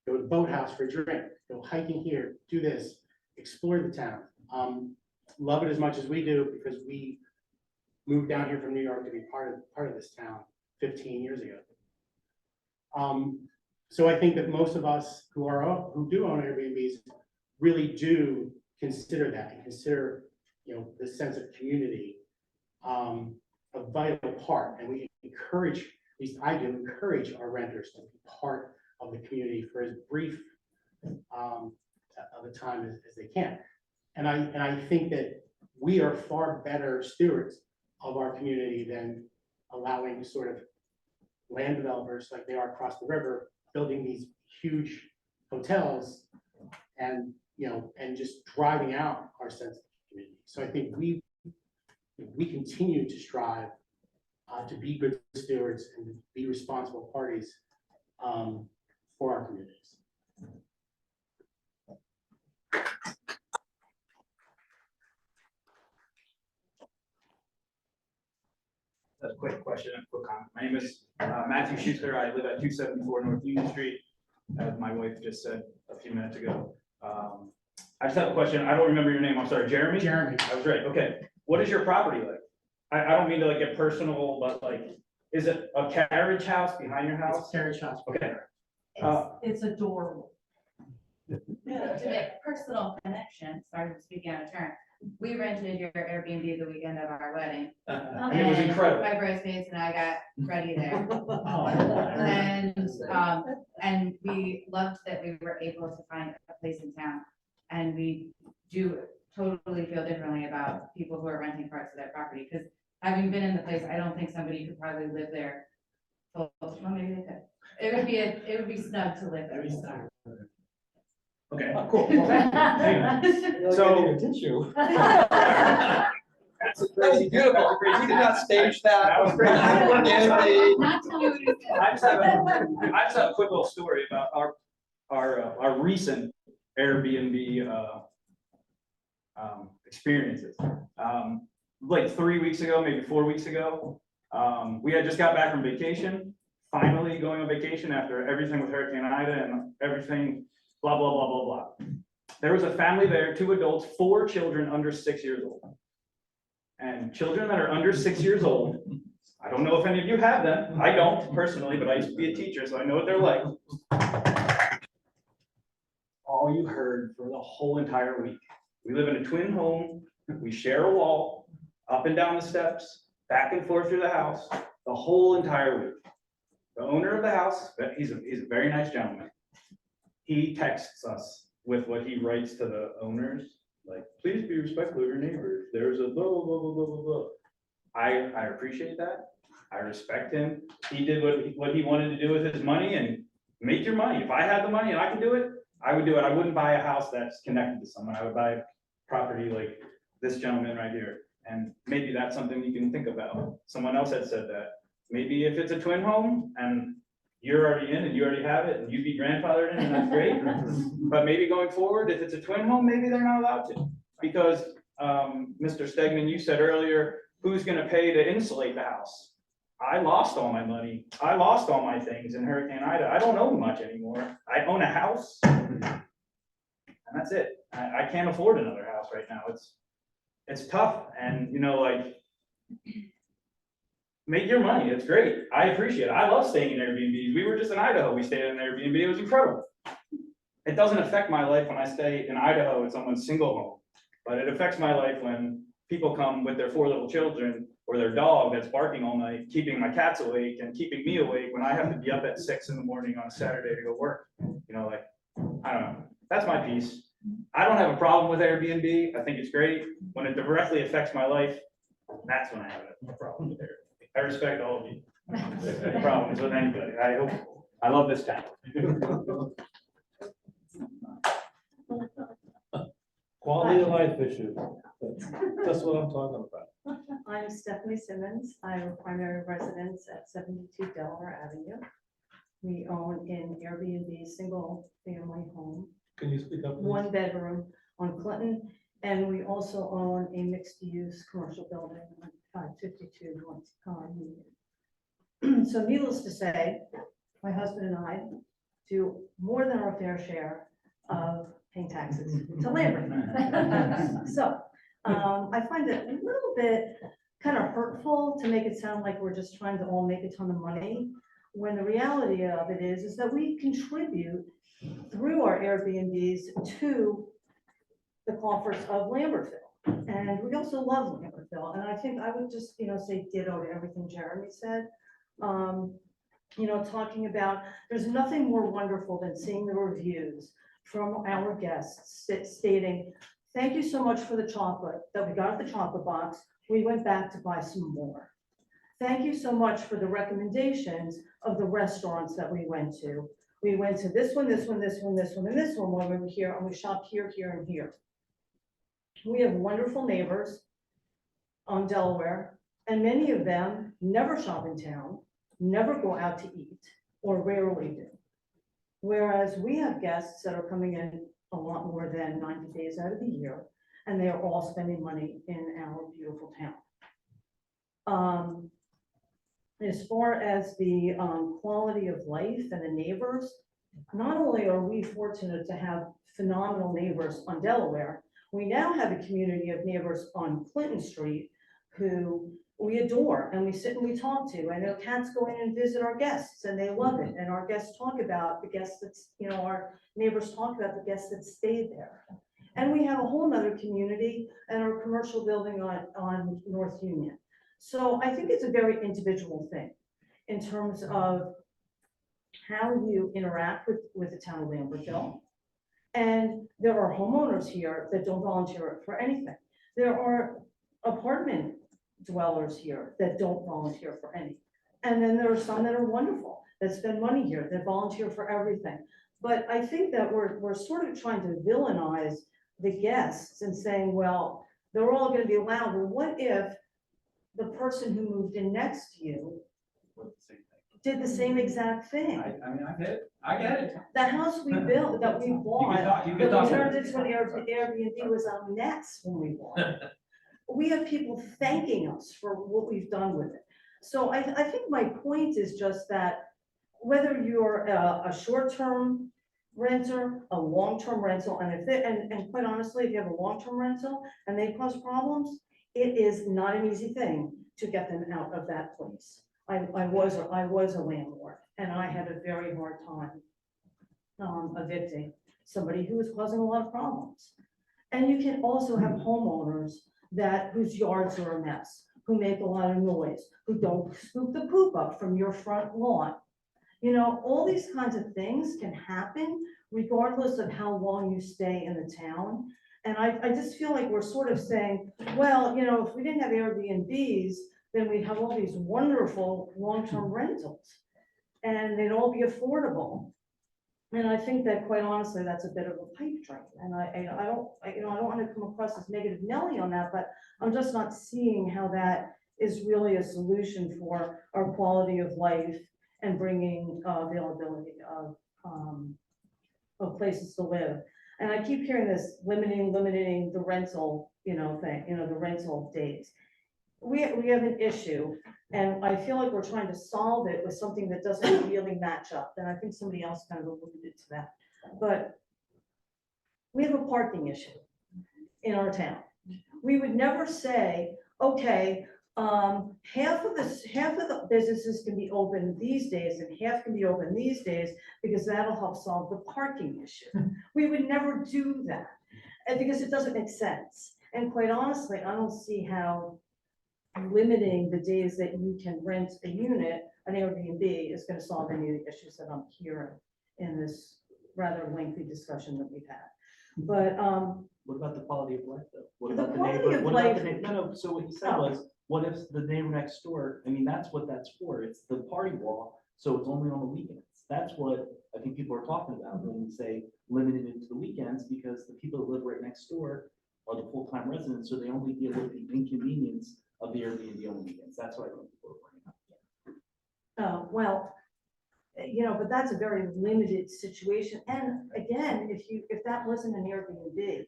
go to the boathouse for a drink, go hiking here, do this, explore the town. Love it as much as we do because we moved down here from New York to be part of this town 15 years ago. So I think that most of us who do own Airbnbs really do consider that and consider the sense of community a vital part, and we encourage, at least I do, encourage our renters to be part of the community for as brief of a time as they can. And I think that we are far better stewards of our community than allowing sort of land developers like they are across the river, building these huge hotels and just driving out our sense of community. So I think we continue to strive to be good stewards and to be responsible parties for our communities. A quick question, a quick comment. My name is Matthew Schuster. I live at 274 North Union Street. as my wife just said a few minutes ago. I just have a question. I don't remember your name. I'm sorry, Jeremy? Jeremy. I was right. Okay. What is your property like? I don't mean to like get personal, but like, is it a carriage house behind your house? Carriage house. Okay. It's adorable. To make a personal connection, sorry for speaking out of turn, we rented your Airbnb the weekend of our wedding. And it was incredible. My bridesmaids and I got ready there. And we loved that we were able to find a place in town. And we do totally feel differently about people who are renting parts of their property, because having been in the place, I don't think somebody could probably live there. Well, maybe they could. It would be snug to live there. Okay, cool. So. Tissue. That's crazy, beautiful, crazy. You did not stage that. That was crazy. Not tell me what you said. I just have a quick little story about our recent Airbnb experiences. Like 3 weeks ago, maybe 4 weeks ago, we had just got back from vacation, finally going on vacation after everything with Hurricane Ida and everything, blah, blah, blah, blah, blah. There was a family there, 2 adults, 4 children under 6 years old. And children that are under 6 years old, I don't know if any of you have them. I don't personally, but I used to be a teacher, so I know what they're like. All you heard for the whole entire week. We live in a twin home. We share a wall, up and down the steps, back and forth through the house, the whole entire week. The owner of the house, he's a very nice gentleman. He texts us with what he writes to the owners, like, please be respectful of your neighbors. There's a blah, blah, blah, blah, blah, blah, blah. I appreciate that. I respect him. He did what he wanted to do with his money, and make your money. If I had the money and I could do it, I would do it. I wouldn't buy a house that's connected to someone. I would buy property like this gentleman right here. And maybe that's something you can think about. Someone else had said that. Maybe if it's a twin home and you're already in and you already have it and you'd be grandfathered in, and that's great. But maybe going forward, if it's a twin home, maybe they're not allowed to. Because Mr. Stegman, you said earlier, who's gonna pay to insulate the house? I lost all my money. I lost all my things in Hurricane Ida. I don't own much anymore. I own a house. And that's it. I can't afford another house right now. It's tough. And you know, like, make your money. It's great. I appreciate it. I love staying in Airbnbs. We were just in Idaho. We stayed in an Airbnb. It was incredible. It doesn't affect my life when I stay in Idaho at someone's single home, but it affects my life when people come with their 4 little children or their dog that's barking all night, keeping my cats awake and keeping me awake when I have to be up at 6 in the morning on a Saturday to go work. You know, like, I don't know. That's my piece. I don't have a problem with Airbnb. I think it's great. When it directly affects my life, that's when I have a problem with Airbnb. I respect all of you. No problems with anybody. I love this town. Quality of life issue. That's what I'm talking about. I'm Stephanie Simmons. I'm a primary residence at 72 Delaware Avenue. We own an Airbnb single family home, Can you speak up, please? 1 bedroom on Clinton. And we also own a mixed use commercial building on 552 North Union. So needless to say, my husband and I do more than our fair share of paying taxes to Lambert. So I find it a little bit kind of hurtful to make it sound like we're just trying to all make a ton of money, when the reality of it is that we contribute through our Airbnbs to the coffers of Lambertville. And we also love Lambertville. And I think I would just, say ditto to everything Jeremy said. Talking about, there's nothing more wonderful than seeing the reviews from our guests stating, thank you so much for the chocolate that we got at the chocolate box. We went back to buy some more. Thank you so much for the recommendations of the restaurants that we went to. We went to this one, this one, this one, this one, and this one when we were here, and we shopped here, here, and here. We have wonderful neighbors on Delaware, and many of them never shop in town, never go out to eat, or rarely do. Whereas we have guests that are coming in a lot more than 90 days out of the year, and they are all spending money in our beautiful town. As far as the quality of life and the neighbors, not only are we fortunate to have phenomenal neighbors on Delaware, we now have a community of neighbors on Clinton Street who we adore and we sit and we talk to. I know cats go in and visit our guests and they love it. And our guests talk about the guests that's, you know, our neighbors talk about the guests that stayed there. And we have a whole nother community and our commercial building on North Union. So I think it's a very individual thing in terms of how you interact with the town of Lambertville. And there are homeowners here that don't volunteer for anything. There are apartment dwellers here that don't volunteer for anything. And then there are some that are wonderful, that spend money here, that volunteer for everything. But I think that we're sort of trying to villainize the guests and saying, well, they're all gonna be allowed. Well, what if the person who moved in next to you did the same exact thing? I mean, I get it. The house we built, that we bought, you that can talk we to turned it. into an Airbnb was a mess when we bought it. We have people thanking us for what we've done with it. So I think my point is just that whether you're a short-term renter, a long-term rental, and and quite honestly, if you have a long-term rental and they cause problems, it is not an easy thing to get them out of that place. I was a landlord and I had a very hard time evicting somebody who was causing a lot of problems. And you can also have homeowners whose yards are a mess, who make a lot of noise, who don't scoop the poop up from your front lawn. You know, all these kinds of things can happen regardless of how long you stay in the town. And I just feel like we're sort of saying, well, you know, if we didn't have Airbnbs, then we'd have all these wonderful long-term rentals and they'd all be affordable. And I think that quite honestly, that's a bit of a pipe dream. And I don't want to come across as negative Nelly on that, but I'm just not seeing how that is really a solution for our quality of life and bringing availability of places to live. And I keep hearing this limiting the rental, you know, thing, you know, the rental days. We have an issue and I feel like we're trying to solve it with something that doesn't really match up. And I think somebody else kind of alluded to that. But we have a parking issue in our town. We would never say, okay, half of the businesses can be open these days and half can be open these days because that'll help solve the parking issue. We would never do that because it doesn't make sense. And quite honestly, I don't see how limiting the days that you can rent a unit, an Airbnb, is going to solve any of the issues that I'm hearing in this rather lengthy discussion that we've had. But What about the quality of life though? What The about the quality neighbor? of What about life- the no, so what he said Oh. was, what if the neighbor next door, I mean, that's what that's for. It's the party wall, so it's only on the weekends. That's what I think people are talking about when we say limited into the weekends, because the people that live right next door are the full-time residents, so they only deal with the inconvenience of the Airbnb on the weekends. That's what I think people are bringing up. well, you know, but that's a very limited situation. And again, if that wasn't an Airbnb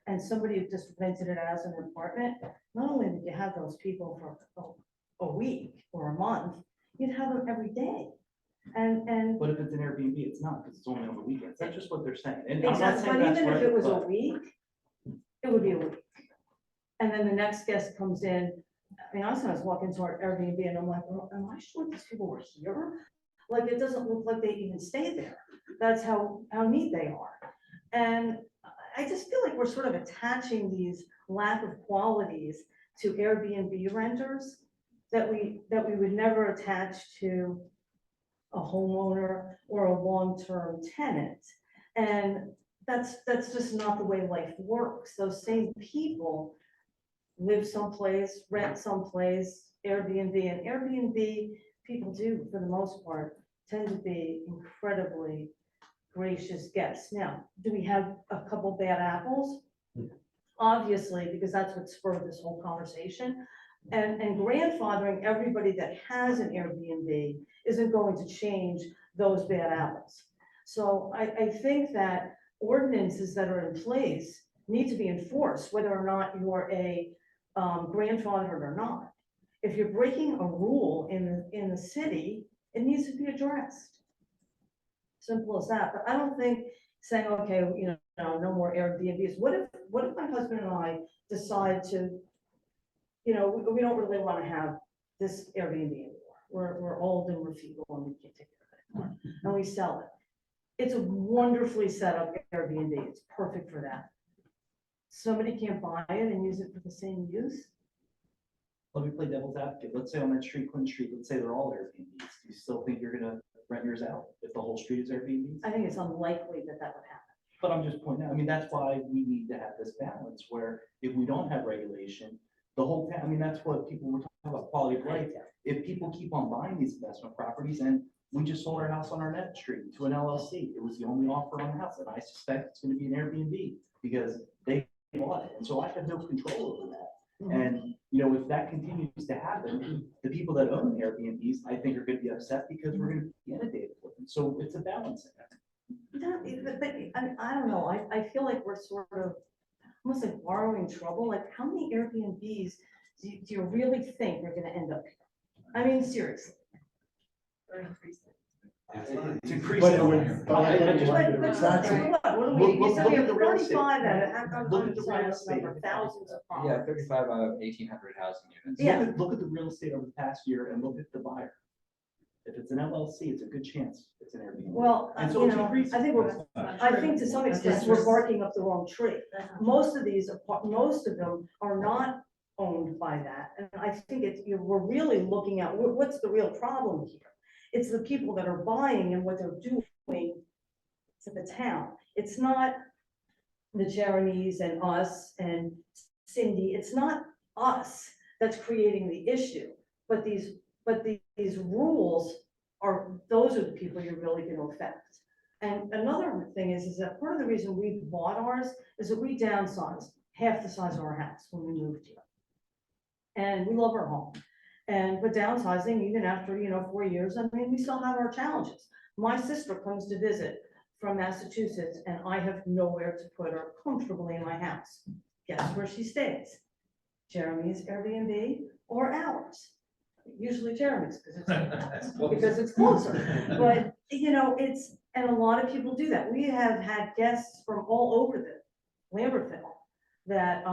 and somebody had just rented it as an apartment, not only would you have those people for a week or a month, you'd have them every day. And But if it's an Airbnb, it's not, because it's only on the weekends. That's just what they're saying. And I'm not exactly, saying but that's even if right, it was a but- week, it would be a week. And then the next guest comes in. I mean, I sometimes walk into our Airbnb and I'm like, well, am I sure these people were here? Like, it doesn't look like they even stay there. That's how neat they are. And I just feel like we're sort of attaching these lack of qualities to Airbnb renters that we would never attach to a homeowner or a long-term tenant. And that's just not the way life works. Those same people live someplace, rent someplace, Airbnb, and Airbnb people do, for the most part, tend to be incredibly gracious guests. Now, do we have a couple bad apples? Obviously, because that's what spurred this whole conversation. And grandfathering everybody that has an Airbnb isn't going to change those bad apples. So I think that ordinances that are in place need to be enforced, whether or not you're a grandfathered or not. If you're breaking a rule in the city, it needs to be addressed. Simple as that. But I don't think saying, okay, no more Airbnbs. What if my husband and I decide to, we don't really want to have this Airbnb anymore. We're old and we're feeble and we can't take care of it anymore. And we sell it. It's a wonderfully set up Airbnb. It's perfect for that. Somebody can't buy it and use it for the same use. Let me play devil's advocate. Let's say on that street, Quinn Street, let's say they're all Airbnbs. Do you still think you're gonna rent yours out if the whole street is Airbnbs? I think it's unlikely that that would happen. But I'm just pointing out, I mean, that's why we need to have this balance where if we don't have regulation, the whole town, I mean, that's what people were talking about, quality of life. If people keep on buying these investment properties, and we just sold our house on Arnett Street to an LLC, it was the only offer on the house, and I suspect it's gonna be an Airbnb because they bought it, and so I have no control over that. And, if that continues to happen, the people that own Airbnbs, I think are gonna be upset because we're gonna be inundated with them. So it's a balancing act. I don't know. I feel like we're sort of almost like borrowing trouble. Like, how many Airbnbs do you really think we're gonna end up here? I mean, seriously. It's increasing. But what do we, you said we have 35 at it. I'm sorry, that's a number, thousands of Yeah, homes. 35 out of 1,800 housing units. Yeah. Look at the real estate over the past year and look at the buyer. If it's an LLC, it's a good chance it's an Airbnb. Well, And so it's increasing. I think to some extent, we're barking up the wrong tree. Most of them are not owned by that. And I think we're really looking at, what's the real problem here? It's the people that are buying and what they're doing to the town. It's not the Jeremys and us and Cindy. It's not us that's creating the issue, but these rules those are the people you're really going to affect. And another thing is that part of the reason we bought ours is that we downsized half the size of our house when we moved here. And we love our home. But downsizing, even after, 4 years, I mean, we still have our challenges. My sister comes to visit from Massachusetts and I have nowhere to put her comfortably in my house. Guess where she stays? Jeremy's Airbnb or ours? Usually Jeremy's because it's closer. But, and a lot of people do that. We have had guests from all over the Lambertville that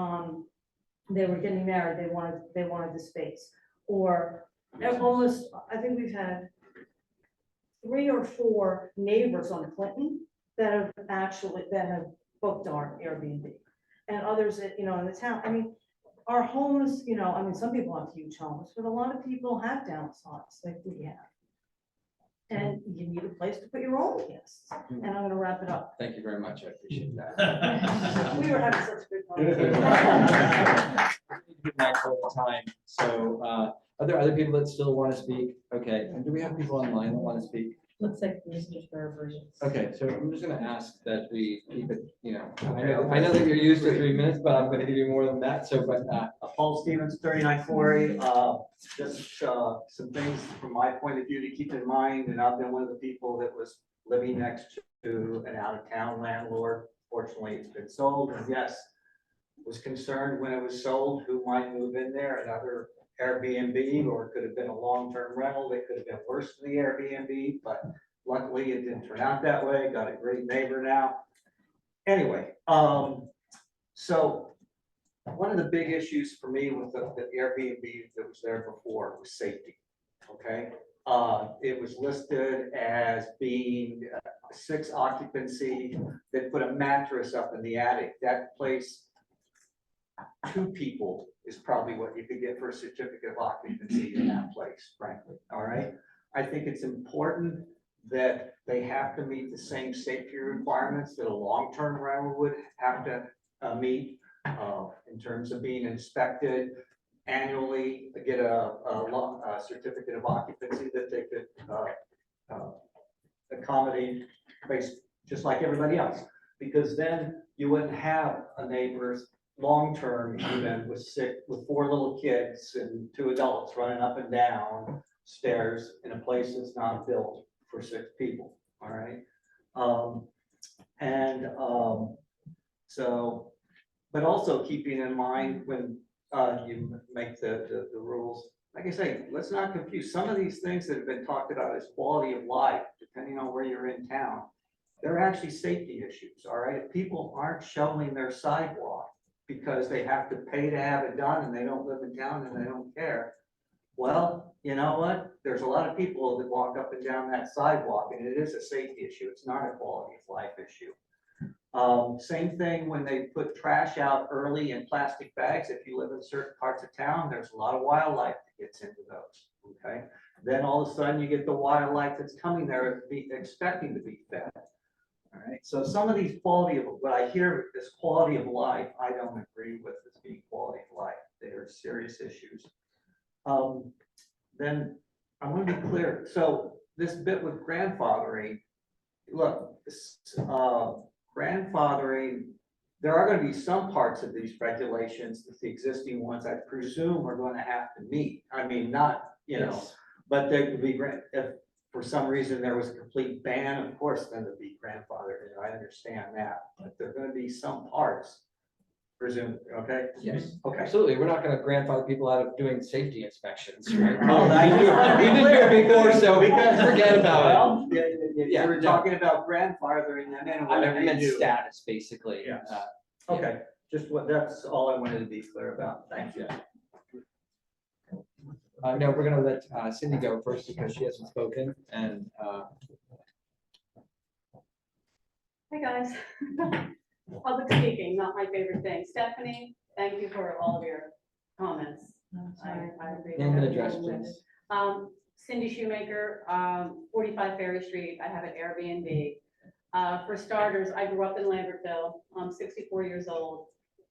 they were getting married, they wanted the space. Or almost, I think we've had 3 or 4 neighbors on Clinton that have booked our Airbnb. And others that, in the town, I mean, our homes, some people have huge homes, but a lot of people have downsized like we have. And you need a place to put your own guests. And I'm gonna wrap it up. Thank you very much. I appreciate that. We were having such a good conversation. Mindful of time. So are there other people that still want to speak? Okay, and do we have people online that want to speak? Looks like Mr. Thurber. Okay, so I'm just gonna ask that we keep it, I know that you're used to 3 minutes, but I'm gonna give you more than that, so, but, Paul Stevens, 39 Quarry, just some things from my point of view to keep in mind, and I've been one of the people that was living next to an out-of-town landlord. Fortunately, it's been sold, and yes, was concerned when it was sold, who might move in there, another Airbnb, or it could have been a long-term rental, that could have been worse than the Airbnb, but luckily it didn't turn out that way, got a great neighbor now. Anyway, so one of the big issues for me with the Airbnb that was there before was safety, okay? It was listed as being 6 occupancy. They put a mattress up in the attic. That place, 2 people is probably what you could get for a certificate of occupancy in that place, frankly, all right? I think it's important that they have to meet the same safety requirements that a long-term rental would have to meet in terms of being inspected annually, get a certificate of occupancy that they could accommodate based just like everybody else, because then you wouldn't have a neighbor's long-term even with 4 little kids and 2 adults running up and down stairs in a place that's not built for 6 people, all right? So, but also keeping in mind when you make the rules, like I say, let's not confuse, some of these things that have been talked about as quality of life, depending on where you're in town, they're actually safety issues, all right? If people aren't shoveling their sidewalk because they have to pay to have it done and they don't live in town and they don't care, well, you know what? There's a lot of people that walk up and down that sidewalk, and it is a safety issue. It's not a quality of life issue. Same thing when they put trash out early in plastic bags. If you live in certain parts of town, there's a lot of wildlife that gets into those, okay? Then all of a sudden you get the wildlife that's coming there expecting to be fed. All right, so some of these quality of, what I hear is quality of life, I don't agree with as being quality of life. They are serious issues. Then I want to be clear. So this bit with grandfathering, look, this, grandfathering, there are going to be some parts of these regulations that the existing ones, I presume, are going to have to meet. I mean, not, you know, but there could be, if for some reason there was a complete ban, of course, then there'd be grandfathered. I understand that, but there are going to be some parts, presume, okay? Yes, okay. Absolutely. We're not gonna grandfather people out of doing safety inspections, right? Oh, I just wanna be We did clear, it before, because- so because- forget about Well, it. you were talking about grandfathering them in. I meant status, basically. Yes. Okay, just what, that's all I wanted to be clear about. Thank you. No, we're gonna let Cindy go first because she hasn't spoken, and Hi, guys. Public speaking, not my favorite thing. Stephanie, thank you for all of your comments. I agree with name and everything address, with please. it. Cindy Shoemaker, 45 Ferry Street. I have an Airbnb. For starters, I grew up in Lambertville. I'm 64 years old.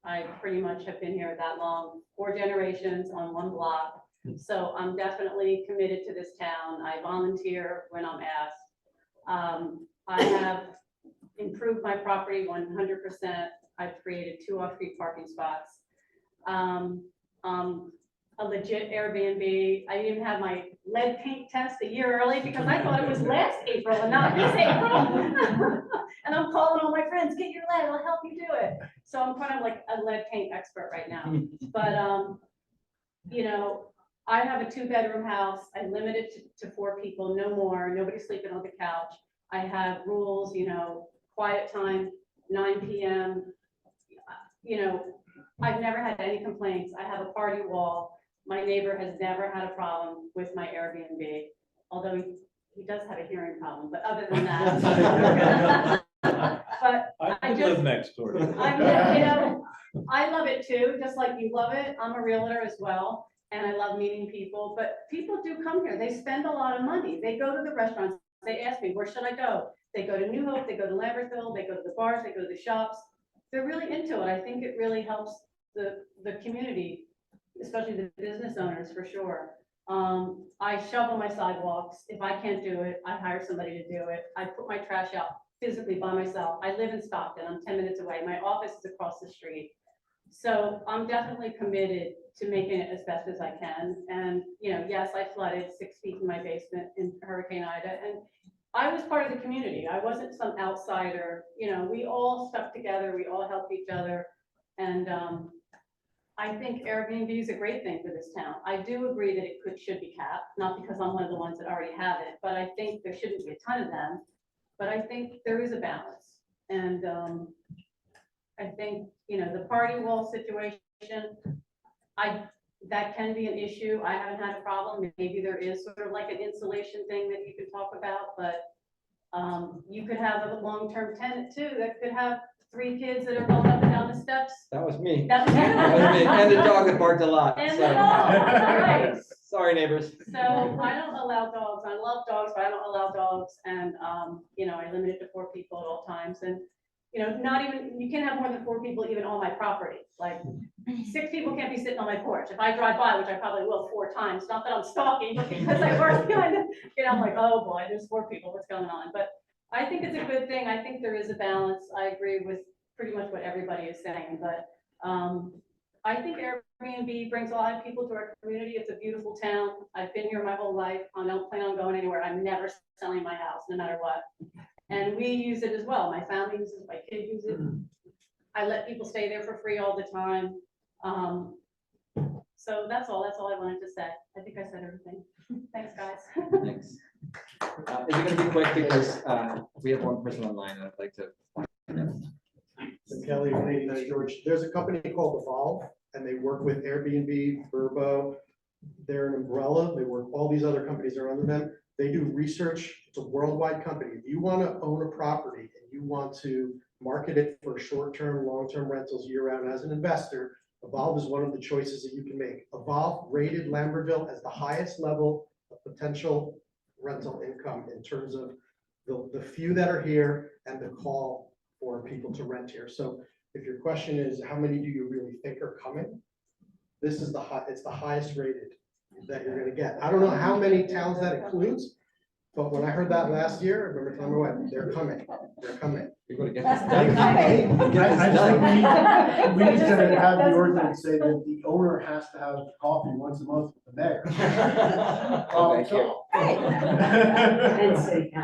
I pretty much have been here that long, 4 generations on one block. So I'm definitely committed to this town. I volunteer when I'm asked. I have improved my property 100%. I've created 2 off-street parking spots. A legit Airbnb. I even had my lead paint test a year early because I thought it was last April and not this April. And I'm calling all my friends, get your lead, I'll help you do it. So I'm kind of like a lead paint expert right now. But, you know, I have a 2-bedroom house. I limit it to 4 people, no more. Nobody's sleeping on the couch. I have rules, you know, quiet time, 9 p.m. You know, I've never had any complaints. I have a party wall. My neighbor has never had a problem with my Airbnb, although he does have a hearing problem, but other than that. But I live next door. you know, I love it too, just like you love it. I'm a realtor as well, and I love meeting people, but people do come here. They spend a lot of money. They go to the restaurants. They ask me, where should I go? They go to New Hope, they go to Lambertville, they go to the bars, they go to the shops. They're really into it. I think it really helps the community, especially the business owners, for sure. I shovel my sidewalks. If I can't do it, I hire somebody to do it. I put my trash out physically by myself. I live in Stockton. I'm 10 minutes away. My office is across the street. So I'm definitely committed to making it as best as I can. And, you know, yes, I flooded 6 feet in my basement in Hurricane Ida, and I was part of the community. I wasn't some outsider. You know, we all stuck together. We all helped each other. And I think Airbnb is a great thing for this town. I do agree that it should be capped, not because I'm one of the ones that already have it, but I think there shouldn't be a ton of them. But I think there is a balance. And I think, you know, the party wall situation, that can be an issue. I haven't had a problem. Maybe there is sort of like an insulation thing that you could talk about, but you could have a long-term tenant too that could have 3 kids that are going up and down the steps. That was me. That was you. That was me. And the dog that barked a lot. And so. the dog, right. Sorry, neighbors. So I don't allow dogs. I love dogs, but I don't allow dogs. And, you know, I limit it to 4 people at all times. And, you know, not even, you can't have more than 4 people even on my property. Like 6 people can't be sitting on my porch. If I drive by, which I probably will 4 times, not that I'm stalking, but because I work behind it, you know, I'm like, oh boy, there's 4 people, what's going on? But I think it's a good thing. I think there is a balance. I agree with pretty much what everybody is saying, but I think Airbnb brings a lot of people to our community. It's a beautiful town. I've been here my whole life. I don't plan on going anywhere. I'm never selling my house, no matter what. And we use it as well. My family uses it, my kids use it. I let people stay there for free all the time. So that's all I wanted to say. I think I said everything. Thanks, guys. Thanks. Is it gonna be quick because we have one person online and I'd like to. So Kelly, Renee, George, there's a company called Evolve, and they work with Airbnb, Vrbo. They're an umbrella. They work, all these other companies are under them. They do research. It's a worldwide company. If you want to own a property and you want to market it for short-term, long-term rentals year-round as an investor, Evolve is one of the choices that you can make. Evolve rated Lambertville as the highest level of potential rental income in terms of the few that are here and the call for people to rent here. So if your question is, how many do you really think are coming? This is it's the highest rated that you're gonna get. I don't know how many towns that includes, but when I heard that last year, I remember telling my wife, they're coming. You're gonna get this I done. just think we need to have the ordinance say that the owner has to have coffee once a month with the mayor. Thank you.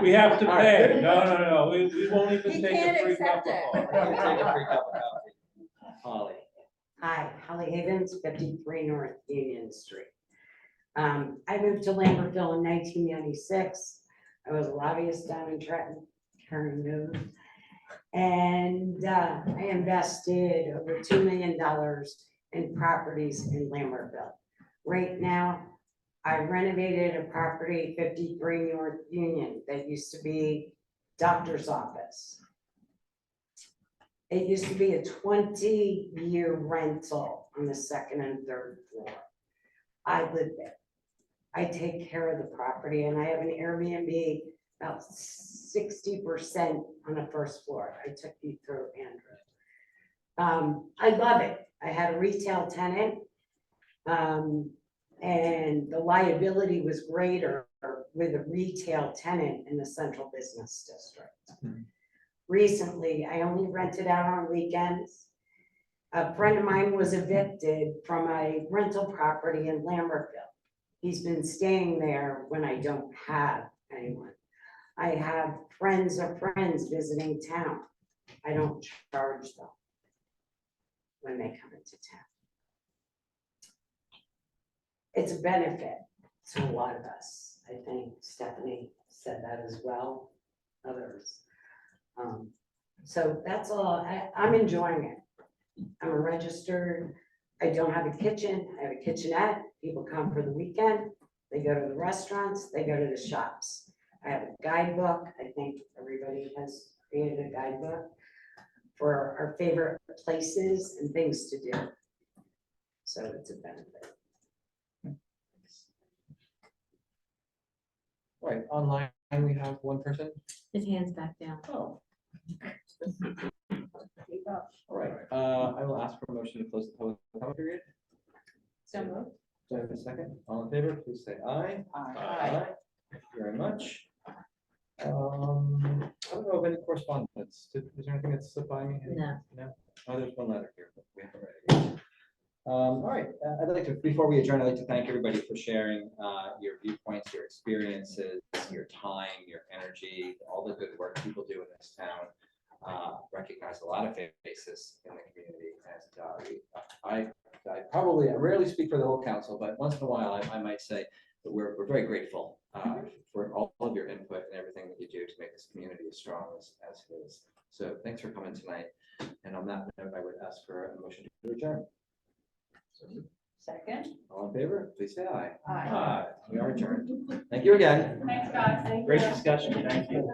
We have to pay. No, we won't even take a free cup of Take coffee. a free cup of coffee. Holly. Hi, Holly Havens, 53 North Union Street. I moved to Lambertville in 1996. I was a lobbyist down in Trenton, Karen knows. And I invested over $2 million in properties in Lambertville. Right now, I renovated a property, 53 North Union, that used to be doctor's office. It used to be a 20-year rental on the second and third floor. I live there. I take care of the property and I have an Airbnb about 60% on the first floor. I took you through, Andrew. I love it. I had a retail tenant. And the liability was greater with a retail tenant in the central business district. Recently, I only rented out on weekends. A friend of mine was evicted from a rental property in Lambertville. He's been staying there when I don't have anyone. I have friends of friends visiting town. I don't charge them when they come into town. It's a benefit to a lot of us. I think Stephanie said that as well, others. So that's all. I'm enjoying it. I'm a registered, I don't have a kitchen. I have a kitchenette. People come for the weekend. They go to the restaurants, they go to the shops. I have a guidebook. I think everybody has created a guidebook for our favorite places and things to do. So it's a benefit. Right, online, we have one person. His hand's back down. Oh. All right, I will ask for a motion to close the public comment period. So moved. Do I have a second? All in favor, please say aye. Aye. Thank you very much. I don't know of any correspondence. Is there anything that slipped by me? No. No? Oh, there's one letter here, but we haven't read it yet. All right, I'd like to, before we adjourn, I'd like to thank everybody for sharing your viewpoints, your experiences, your time, your energy, all the good work people do in this town. Recognize a lot of faces in the community, and I rarely speak for the whole council, but once in a while I might say that we're very grateful for all of your input and everything that you do to make this community as strong as it is. So thanks for coming tonight. And on that note, I would ask for a motion to adjourn. Second. All in favor, please say aye. Aye. We are adjourned. Thank you again. Thanks, guys. Thank Great you. discussion. Thank you.